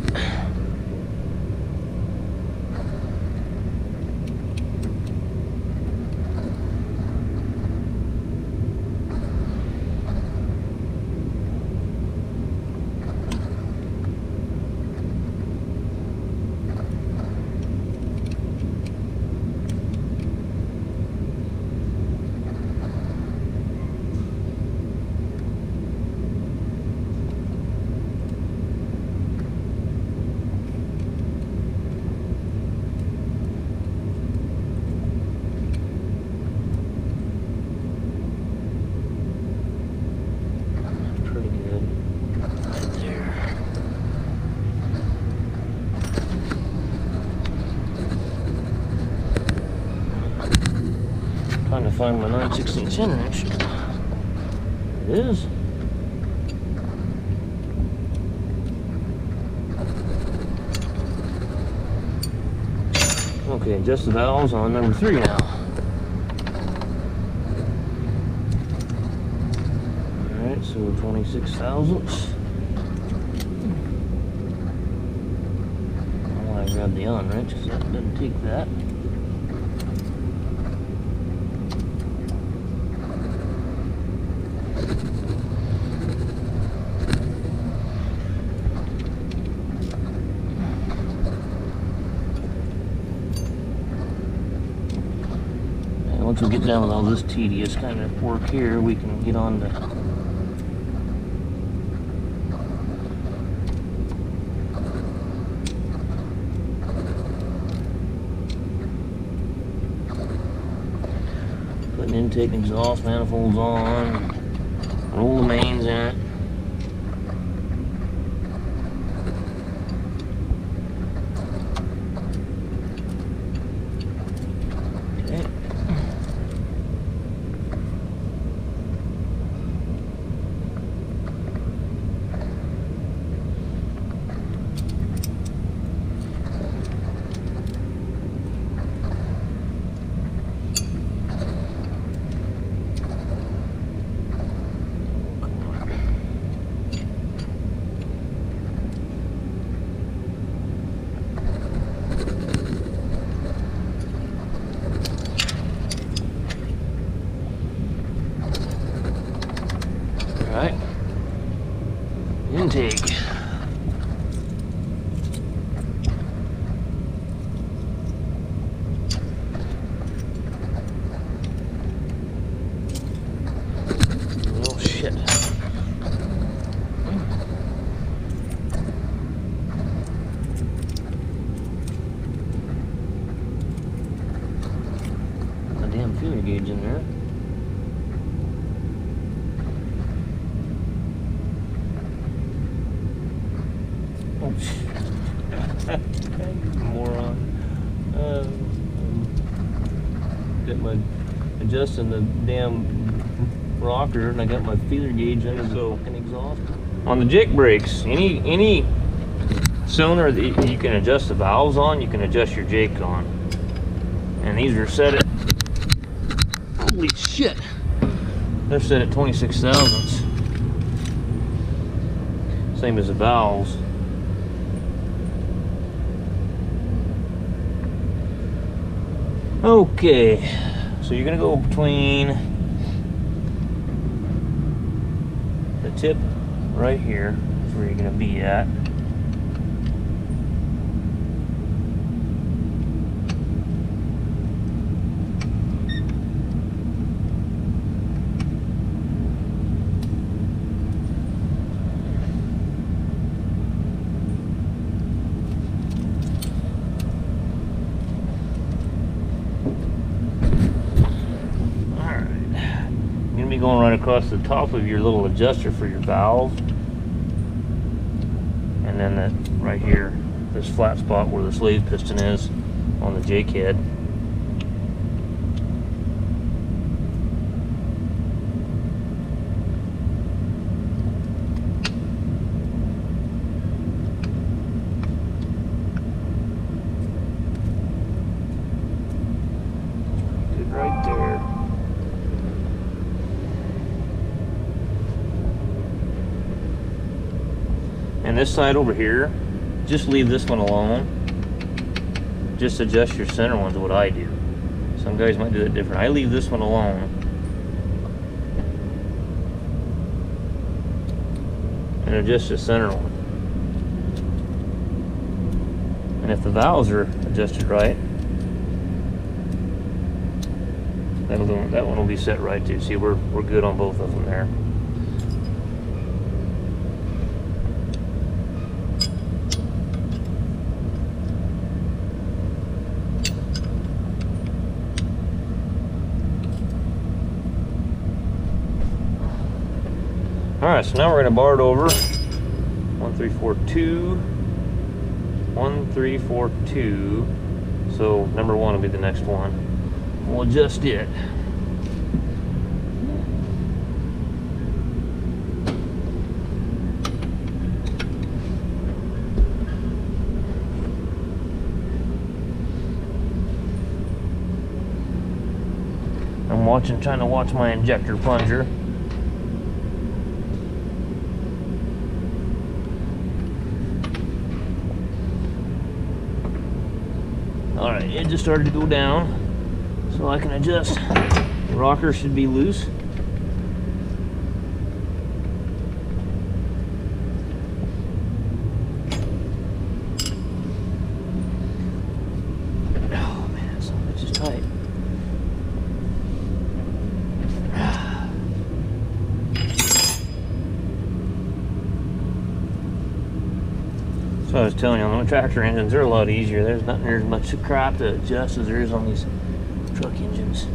Trying to find my 9/16 inch. It is. Okay, adjust the valves on number 3 now. Alright, so 26 thousandths. I want to grab the unwrench because that doesn't take that. Once we get done with all this tedious kind of work here, we can get on to putting intake and exhaust manifolds on, roll the mains in it. feeler gauge in there. Moron. Got my adjusting the damn rocker, and I got my feeler gauge under the fucking exhaust. On the jake brakes, any cylinder that you can adjust the valves on, you can adjust your jake on. And these are set at, holy shit, they're set at 26 thousandths. Same as the valves. Okay, so you're gonna go between the tip right here, is where you're gonna be at. Going right across the top of your little adjuster for your valve, and then that right here, this flat spot where the slave piston is on the jake head. Good right there. And this side over here, just leave this one alone. Just adjust your center ones, what I do. Some guys might do it different. I leave this one alone. And adjust the center one. And if the valves are adjusted right, that one will be set right too. See, we're good on both of them there. Alright, so now we're going to bar it over 1342, 1342. So number one will be the next one. We'll adjust it. I'm trying to watch my injector plunger. Alright, it just started to go down, so I can adjust. The rocker should be loose. Oh man, some of it's just tight. So I was telling you, on the tractor engines, they're a lot easier. There's not near as much crap to adjust as there is on these truck engines.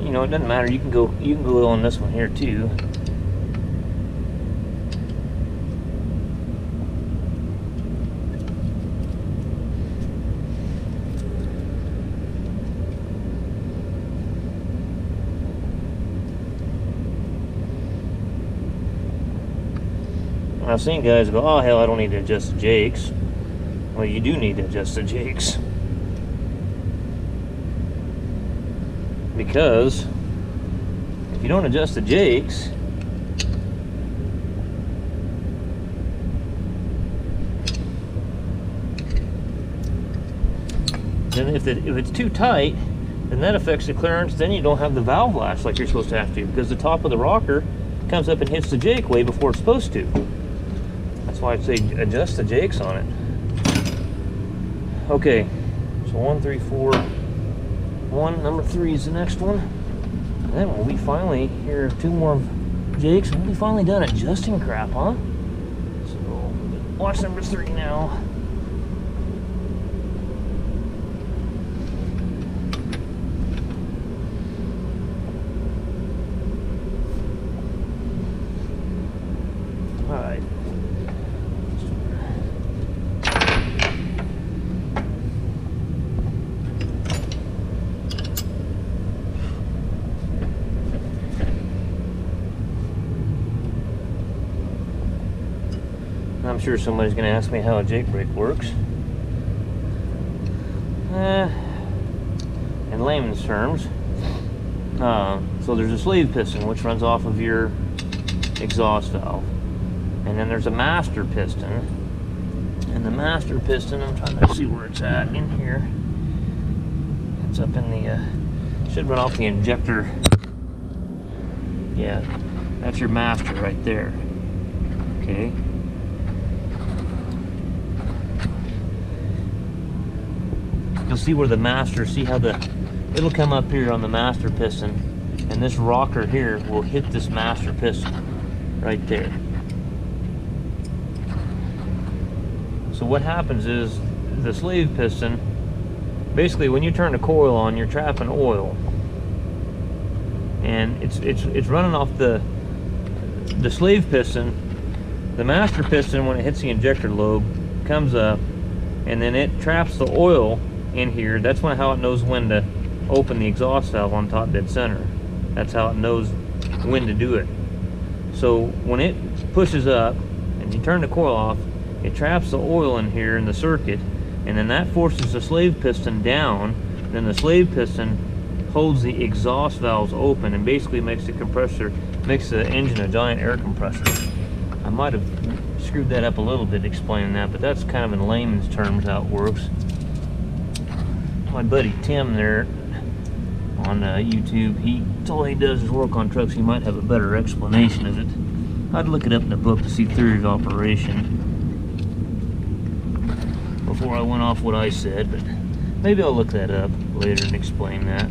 You know, it doesn't matter. You can go on this one here too. I've seen guys go, oh hell, I don't need to adjust the jakes. Well, you do need to adjust the jakes. Because if you don't adjust the jakes, then if it's too tight, then that affects the clearance. Then you don't have the valve lash like you're supposed to have to, because the top of the rocker comes up and hits the jake way before it's supposed to. That's why I'd say adjust the jakes on it. Okay, so 1341, number 3 is the next one. And then we'll be finally, here, 2 more jakes, and we'll be finally done adjusting crap, huh? So, watch number 3 now. sure somebody's going to ask me how a jake brake works. In layman's terms, so there's a slave piston which runs off of your exhaust valve, and then there's a master piston, and the master piston, I'm trying to see where it's at in here. It's up in the should run off the injector. Yeah, that's your master right there. Okay. You'll see where the master, see how it'll come up here on the master piston, and this rocker here will hit this master piston right there. So what happens is the slave piston, basically when you turn the coil on, you're trapping oil, and it's running off the slave piston. The master piston, when it hits the injector lobe, comes up, and then it traps the oil in here. That's how it knows when to open the exhaust valve on top dead center. That's how it knows when to do it. So when it pushes up and you turn the coil off, it traps the oil in here in the circuit, and then that forces the slave piston down. Then the slave piston holds the exhaust valves open and basically makes the engine a giant air compressor. I might have screwed that up a little bit explaining that, but that's kind of in layman's terms how it works. My buddy Tim there on YouTube, all he does is work on trucks. He might have a better explanation of it. I'd look it up in the book to see theory of operation before I went off what I said, but maybe I'll look that up later and explain that.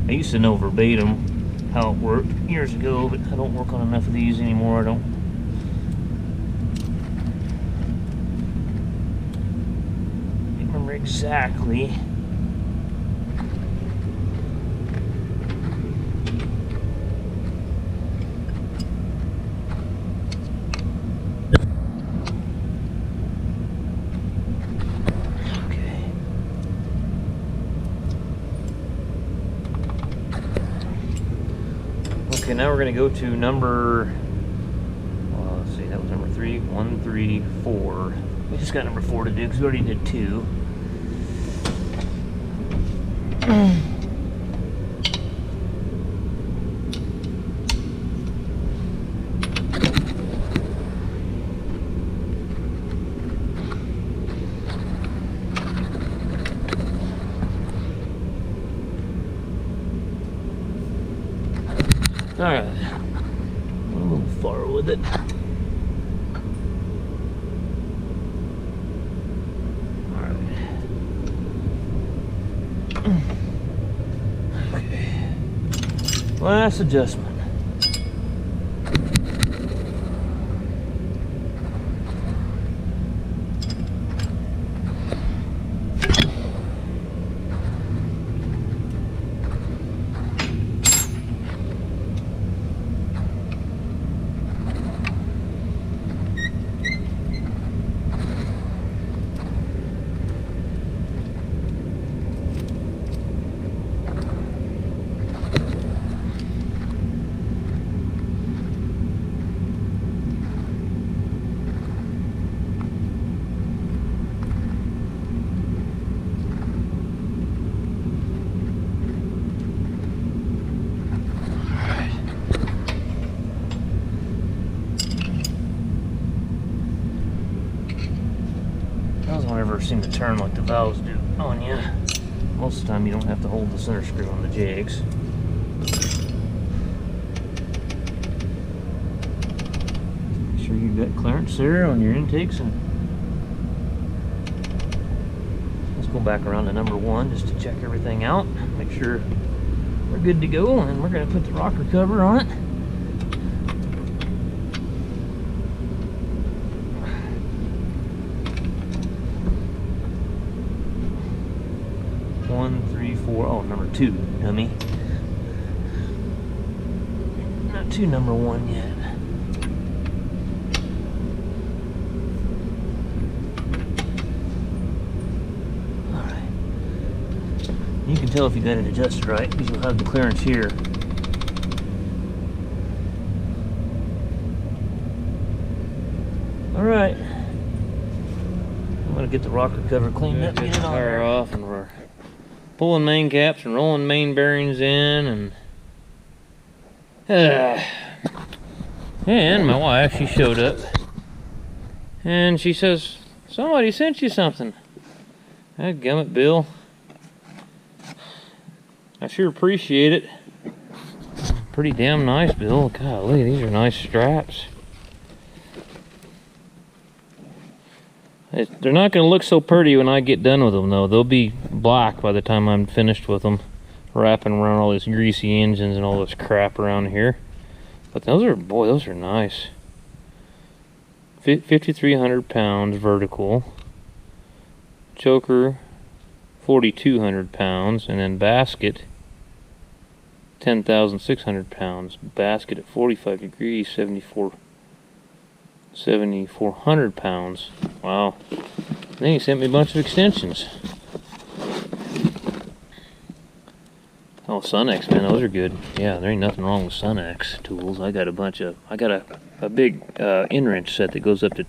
I used to know verbatim how it worked years ago, but I don't work on enough of these anymore. I don't remember exactly. Okay, now we're going to go to number, let's see, that was number 3, 1, 3, 4. We just got number 4 to do because we already did 2. Alright, a little far with it. Alright. Okay. Last adjustment. Never seem to turn like the valves do on you. Most of the time you don't have to hold the center screw on the jigs. Make sure you've got clearance there on your intakes, and let's go back around to number 1 just to check everything out, make sure we're good to go, and we're going to put the rocker cover on it. Oh, number 2, dummy. Not to number 1 yet. Alright. You can tell if you got it adjusted right because you'll have the clearance here. Alright. get the rocker cover cleaned up, get it on there off, and we're pulling main caps and rolling main bearings in, and my wife, she showed up, and she says, "Somebody sent you something." Dadgummit, Bill. I sure appreciate it. Pretty damn nice, Bill. Golly, these are nice straps. They're not going to look so pretty when I get done with them, though. They'll be black by the time I'm finished with them, wrapping around all these greasy engines and all this crap around here. But those are, boy, those are nice. 5,300 pounds vertical. Choker, 4,200 pounds. And then basket, 10,600 pounds. Basket at 45 degrees, 7,400 pounds. Wow. Then he sent me a bunch of extensions. Oh, Sunex, man, those are good. Yeah, there ain't nothing wrong with Sunex tools. I got a bunch of, I got a big in-wrench set that goes up to,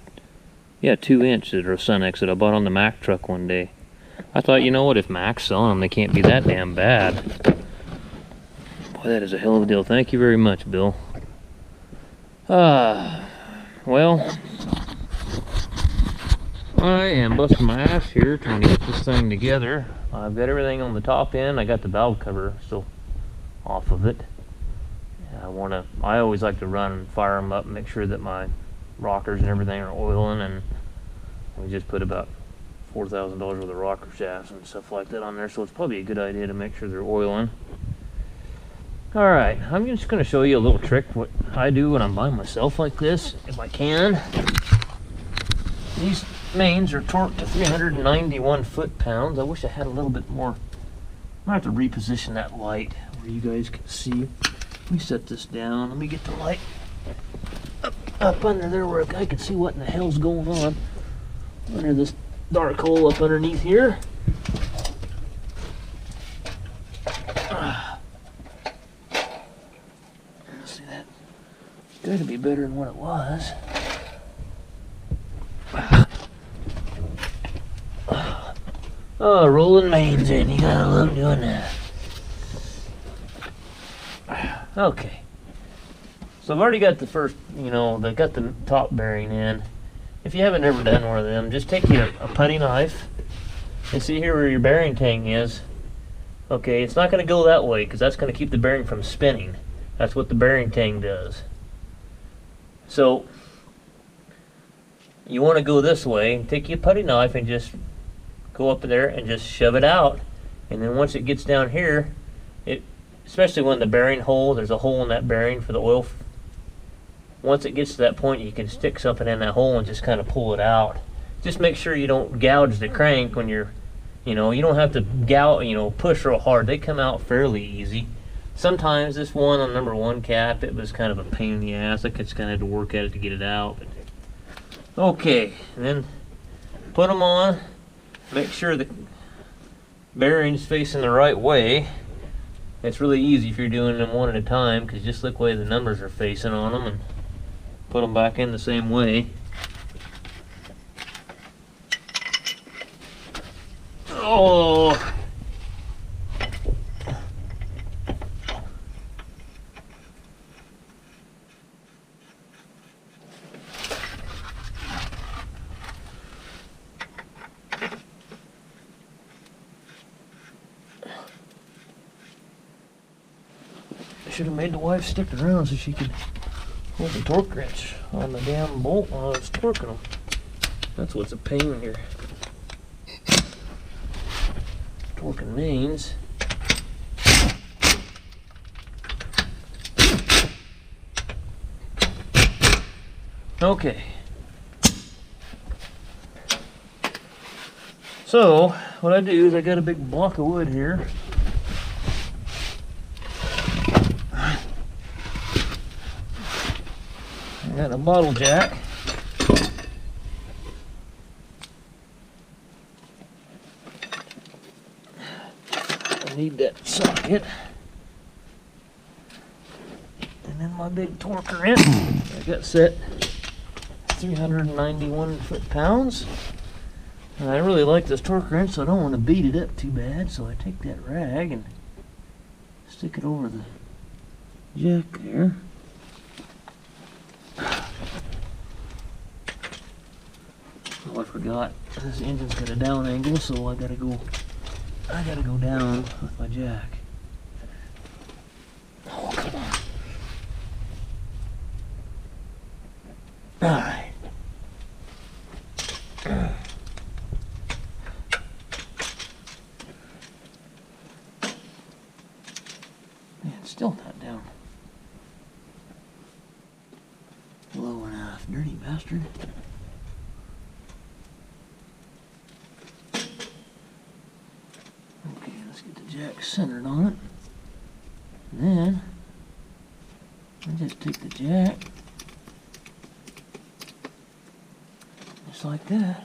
2 inch that are Sunex that I bought on the Mack truck one day. I thought, you know what, if Mack's selling them, they can't be that damn bad. Boy, that is a hell of a deal. Thank you very much, Bill. Well, I am busting my ass here trying to get this thing together. I've got everything on the top end. I got the valve cover still off of it. I always like to run and fire them up and make sure that my rockers and everything are oiling, and we just put about $4,000 worth of rocker shafts and stuff like that on there, so it's probably a good idea to make sure they're oiling. Alright, I'm just going to show you a little trick what I do when I'm by myself like this, if I can. These mains are torqued to 391 foot-pounds. I wish I had a little bit more. I have to reposition that light where you guys can see. Let me set this down. Let me get the light up under there where I can see what in the hell's going on under this dark hole up underneath here. See that? Got to be better than what it was. Oh, rolling mains in. You gotta love doing that. Okay. So I've already got the first, they got the top bearing in. If you haven't ever done one of them, just take a putty knife and see here where your bearing tang is. Okay, it's not going to go that way because that's going to keep the bearing from spinning. That's what the bearing tang does. So you want to go this way. Take your putty knife and just go up there and just shove it out. And then once it gets down here, especially when the bearing hole, there's a hole in that bearing for the oil. Once it gets to that point, you can stick something in that hole and just kind of pull it out. Just make sure you don't gouge the crank when you're, you don't have to push real hard. They come out fairly easy. Sometimes this one on number 1 cap, it was kind of a pain in the ass. I just kind of had to work at it to get it out. But, okay, and then put them on. Make sure the bearing's facing the right way. It's really easy if you're doing them one at a time, because just look the way the numbers are facing on them and put them back in the same way. Oh! I should have made the wife stick around so she could hold the torque wrench on the damn bolt while I was torquing them. That's what's a pain here. Torquing mains. Okay. So, what I do is I got a big block of wood here. I got a bottle jack. I need that socket. And then my big torquer wrench. I got set 391 foot-pounds. And I really like this torque wrench, so I don't want to beat it up too bad. So I take that rag and stick it over the jack there. Oh, I forgot. This engine's got a down angle, so I gotta go down with my jack. Oh, come on. Alright. Man, it's still not down low enough. Dirty bastard. Okay, let's get the jack centered on it. And then I just take the jack just like that.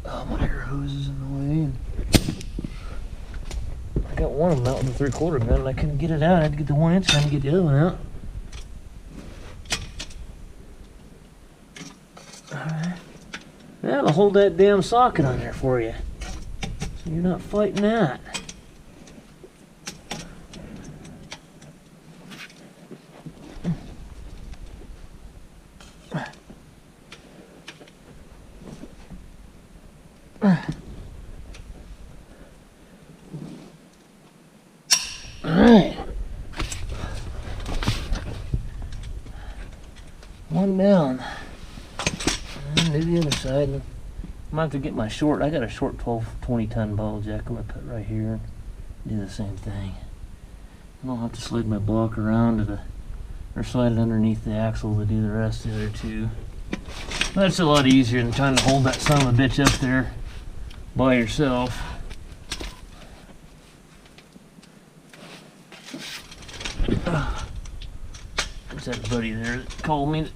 Oh, my air hose is in the way, and I got one of them out with the 3/4 gun, and I couldn't get it out. I had to get the 1-inch gun to get the other one out. Alright. That'll hold that damn socket on there for you, so you're not fighting that. Alright. One down. And do the other side. And I'm gonna have to get my short. I got a short 20 ton ball jack. I'm gonna put right here and do the same thing. And I'll have to slide my block around to the, or slide it underneath the axle to do the rest of the other two. That's a lot easier than trying to hold that son of a bitch up there by yourself. There's that buddy there that called me.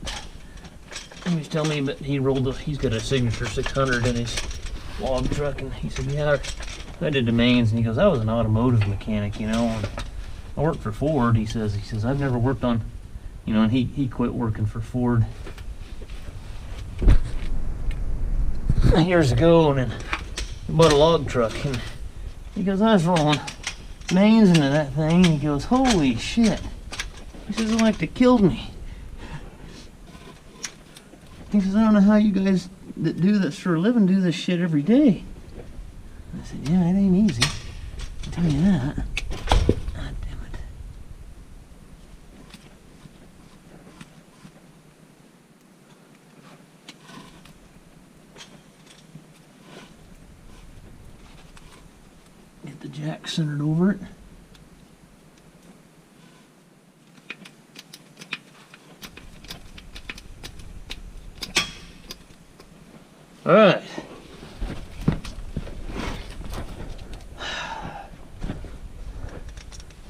He was telling me that he's got a Signature 600 in his log truck, and he said, yeah, I did the mains, and he goes, I was an automotive mechanic, you know, and I worked for Ford. He says, I've never worked on, you know, and he quit working for Ford years ago, and then bought a log truck, and he goes, I was rolling mains into that thing, and he goes, holy shit. He says, it like it killed me. He says, I don't know how you guys that do this for a living do this shit every day. I said, yeah, it ain't easy. I'll tell you that. God damn it. Get the jack centered over it. All right.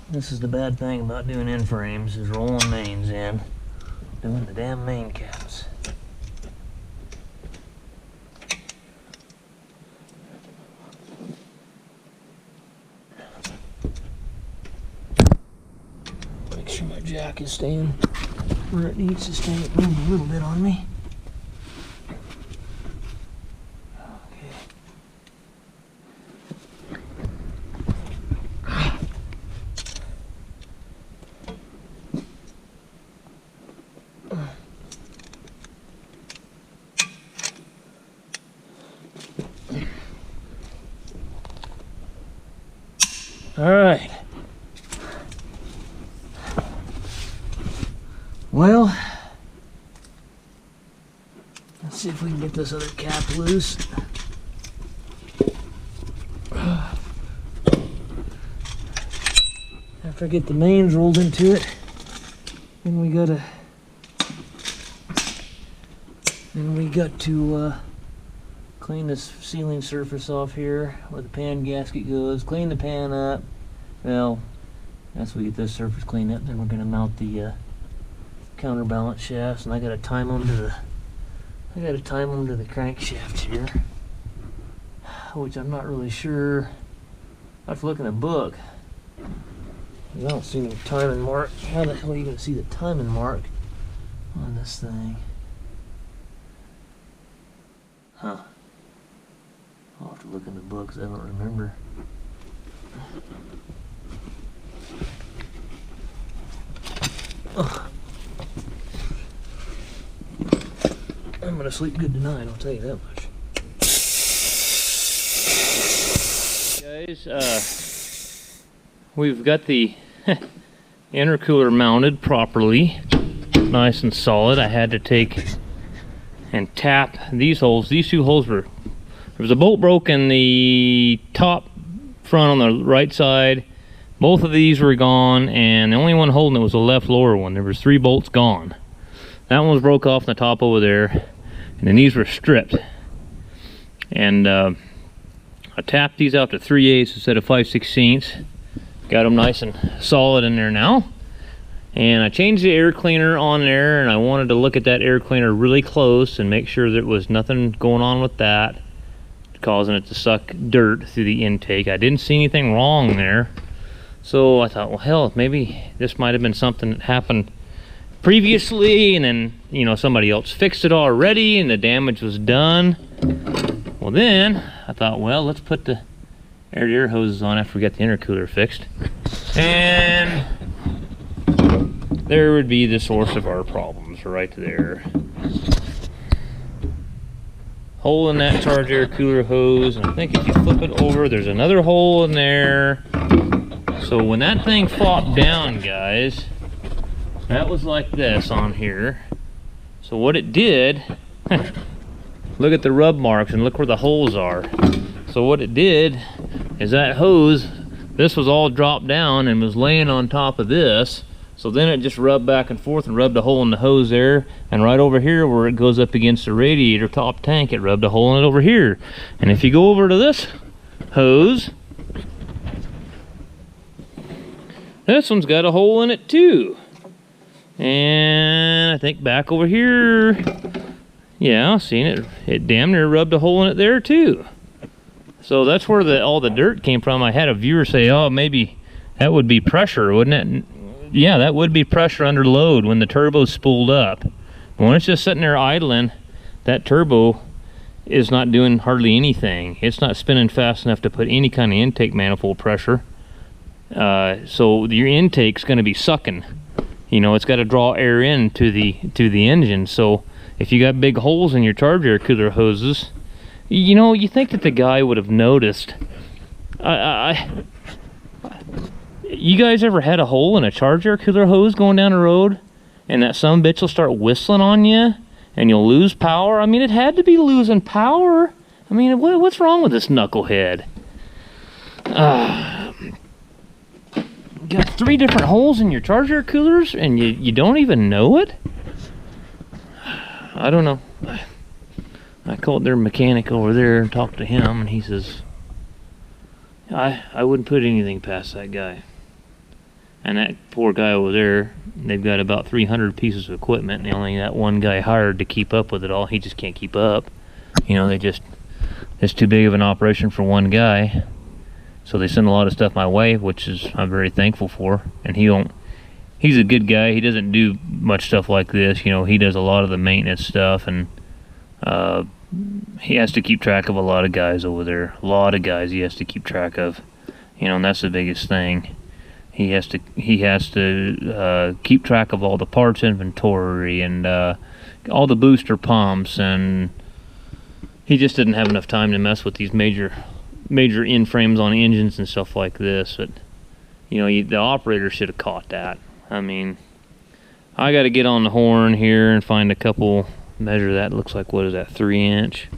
This is the bad thing about doing end frames, is rolling mains in, doing the damn main caps. Make sure my jack is staying where it needs to stay. It moved a little bit on me. All right. Well, let's see if we can get this other cap loose. After I get the mains rolled into it, then we got to clean this sealing surface off here where the pan gasket goes, clean the pan up. Well, once we get this surface cleaned up, then we're going to mount the counterbalance shafts, and I got to time them to the crankshaft here, which I'm not really sure. I have to look in the book. I don't see any timing mark. How the hell are you going to see the timing mark on this thing. Huh. I'll have to look in the books, I don't remember. Ugh. I'm gonna sleep good tonight, I'll tell you that much. Guys, we've got the intercooler mounted properly, nice and solid. I had to take and tap these holes. These two holes were, there was a bolt broke in the top front on the right side. Both of these were gone, and the only one holding it was the left lower one. There was 3 bolts gone. That one was broke off in the top over there, and then these were stripped. And I tapped these out to 3/8 instead of 5/16. Got them nice and solid in there now. And I changed the air cleaner on there, and I wanted to look at that air cleaner really close and make sure there was nothing going on with that, causing it to suck dirt through the intake. I didn't see anything wrong there. So I thought, well, hell, maybe this might have been something that happened previously, and then, you know, somebody else fixed it already and the damage was done. Well, then I thought, well, let's put the air-to-air hoses on after we get the intercooler fixed, and there would be the source of our problems right there. Hole in that charge air cooler hose, and I think if you flip it over, there's another hole in there. So when that thing flopped down, guys, that was like this on here. So what it did, look at the rub marks and look where the holes are. So what it did is that hose, this was all dropped down and was laying on top of this. So then it just rubbed back and forth and rubbed a hole in the hose there. And right over here where it goes up against the radiator top tank, it rubbed a hole in it over here. And if you go over to this hose, this one's got a hole in it too. And I think back over here, yeah, seen it. It damn near rubbed a hole in it there too. So that's where all the dirt came from. I had a viewer say, oh, maybe that would be pressure, wouldn't it? Yeah, that would be pressure under load when the turbo's spooled up. When it's just sitting there idling, that turbo is not doing hardly anything. It's not spinning fast enough to put any kind of intake manifold pressure. So your intake's going to be sucking. You know, it's got to draw air in to the engine. So if you got big holes in your charge air cooler hoses, you know, you think that the guy would have noticed. You guys ever had a hole in a charge air cooler hose going down the road, and that sumbitch will start whistling on you, and you'll lose power? I mean, it had to be losing power. I mean, what's wrong with this knucklehead? You got 3 different holes in your charge air coolers, and you don't even know it? I don't know. I called their mechanic over there and talked to him, and he says, I wouldn't put anything past that guy. And that poor guy over there, they've got about 300 pieces of equipment, and they only got one guy hired to keep up with it all. He just can't keep up. You know, it's too big of an operation for one guy. So they send a lot of stuff my way, which is I'm very thankful for. And he's a good guy. He doesn't do much stuff like this. You know, he does a lot of the maintenance stuff, and he has to keep track of a lot of guys over there. A lot of guys he has to keep track of. You know, and that's the biggest thing. He has to keep track of all the parts inventory and all the booster pumps, and he just didn't have enough time to mess with these major in-frames on engines and stuff like this. But you know, the operator should have caught that. I mean, I got to get on the horn here and find a couple, measure that. Looks like, what is that, 3-inch?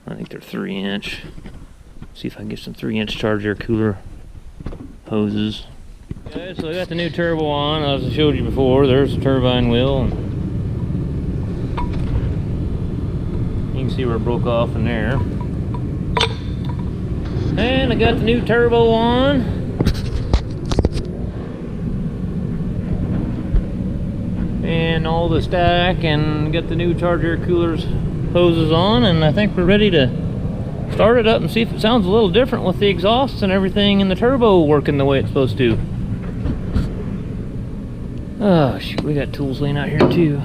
I think they're 3-inch. See if I can get some 3-inch charge air cooler hoses. Okay, so I got the new turbo on, as I showed you before. There's the turbine wheel, and you can see where it broke off in there. And I got the new turbo on. And all the stack, and got the new charge air coolers hoses on, and I think we're ready to start it up and see if it sounds a little different with the exhausts and everything and the turbo working the way it's supposed to. Oh shoot, we got tools laying out here too.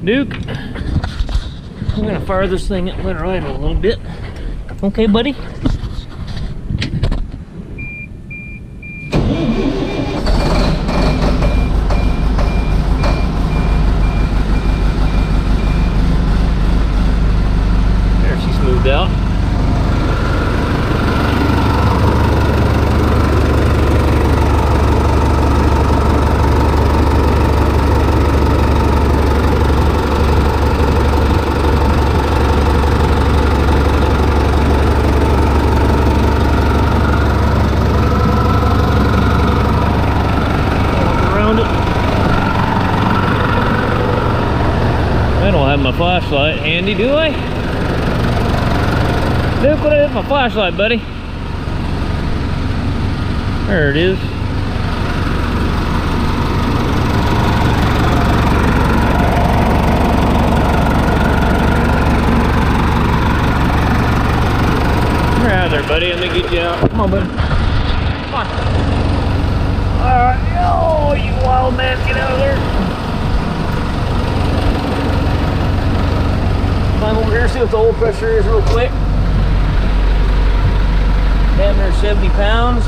Duke, I'm gonna fire this thing and let it idle a little bit. Okay, buddy? There, she's moved out. I don't have my flashlight handy, do I? Look what I hit my flashlight, buddy. There it is. You're out there, buddy. Let me get you out. Come on, buddy. Come on. Alright. Oh, you wild man, get out of there. Climb over here, see what the oil pressure is real quick. Damn near 70 pounds.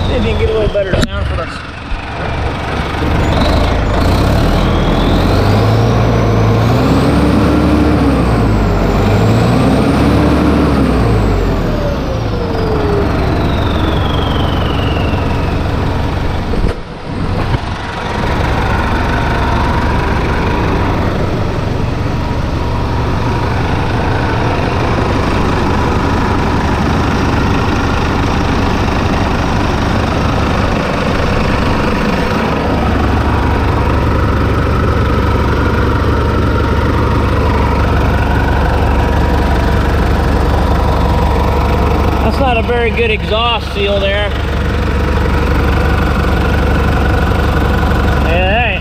Maybe you can get a little better sound for us. That's not a very good exhaust seal there. Yeah,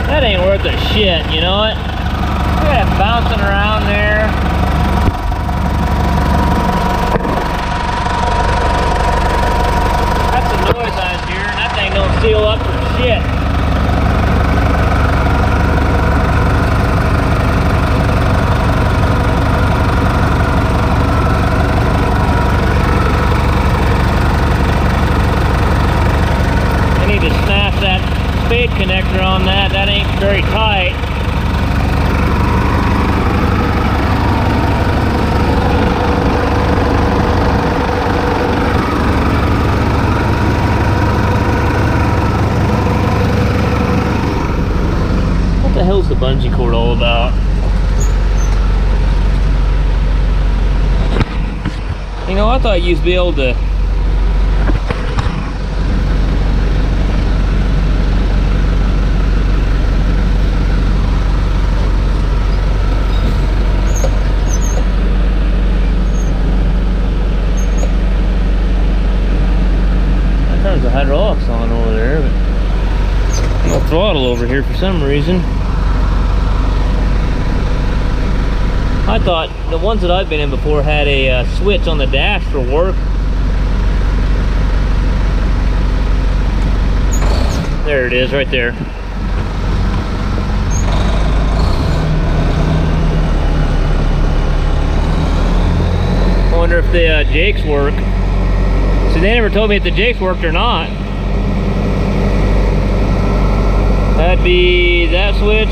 that ain't worth a shit, you know what? Look at it bouncing around there. That's the noise I was hearing. That thing don't seal up for shit. To snap that spade connector on that. That ain't very tight. What the hell's the bungee cord all about? You know, I thought you'd be able to the hydraulics on over there, but no throttle over here for some reason. I thought the ones that I've been in before had a switch on the dash for work. There it is, right there. I wonder if the jakes work. See, they never told me if the jakes worked or not. That'd be that switch.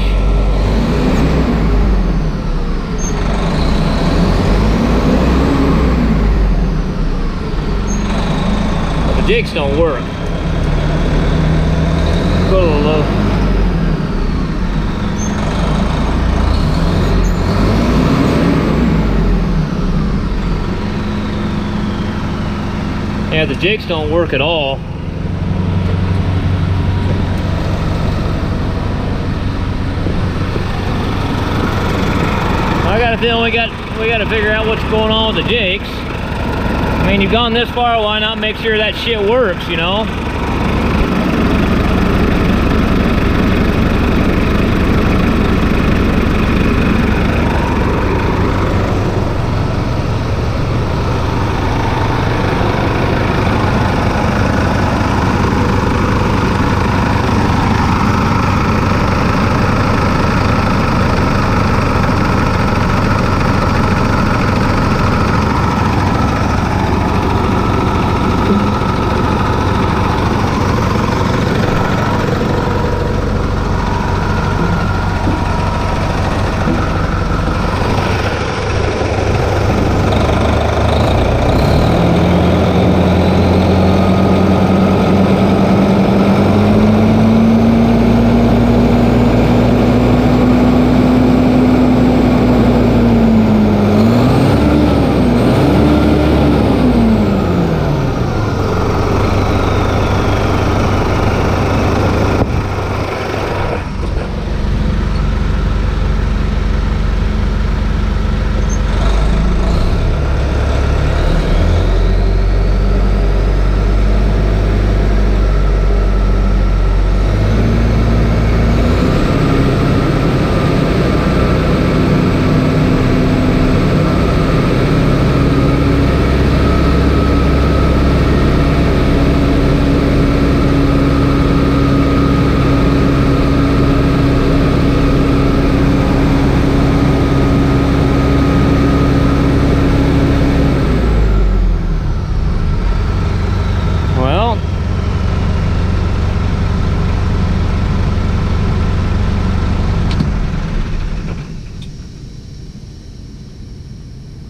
But the jakes don't work. Go a little low. Yeah, the jakes don't work at all. I got a feeling we got to figure out what's going on with the jakes. I mean, you've gone this far, why not make sure that shit works, you know?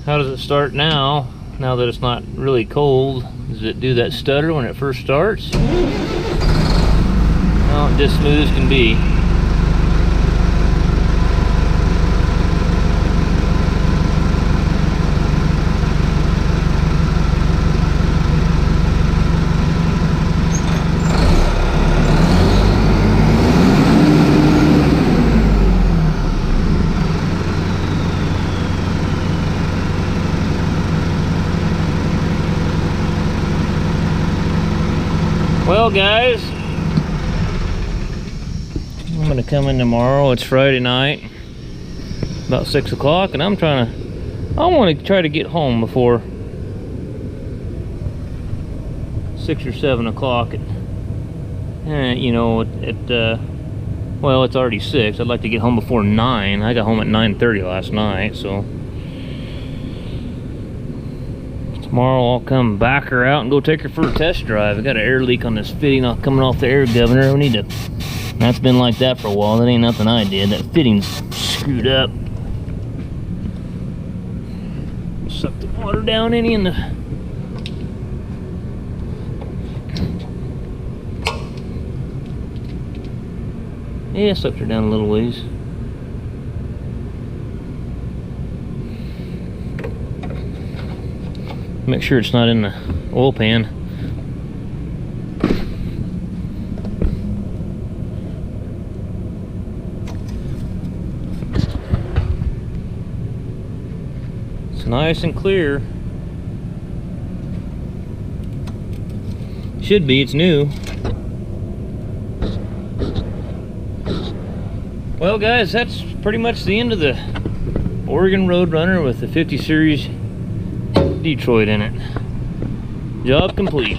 How does it start now that it's not really cold? Does it do that stutter when it first starts? No, just smooth as can be. Well guys, I'm gonna come in tomorrow. It's Friday night, about 6 o'clock, and I want to try to get home before 6 or 7 o'clock. You know, well, it's already 6. I'd like to get home before 9. I got home at 9:30 last night, so tomorrow I'll come back her out and go take her for a test drive. I got an air leak on this fitting coming off the air governor. We need to. That's been like that for a while. That ain't nothing I did. That fitting's screwed up. Suck the water down any in the. Yeah, sucked her down a little ways. Make sure it's not in the oil pan. It's nice and clear. Should be, it's new. Well guys, that's pretty much the end of the Oregon Roadrunner with the 50 series Detroit in it. Job complete.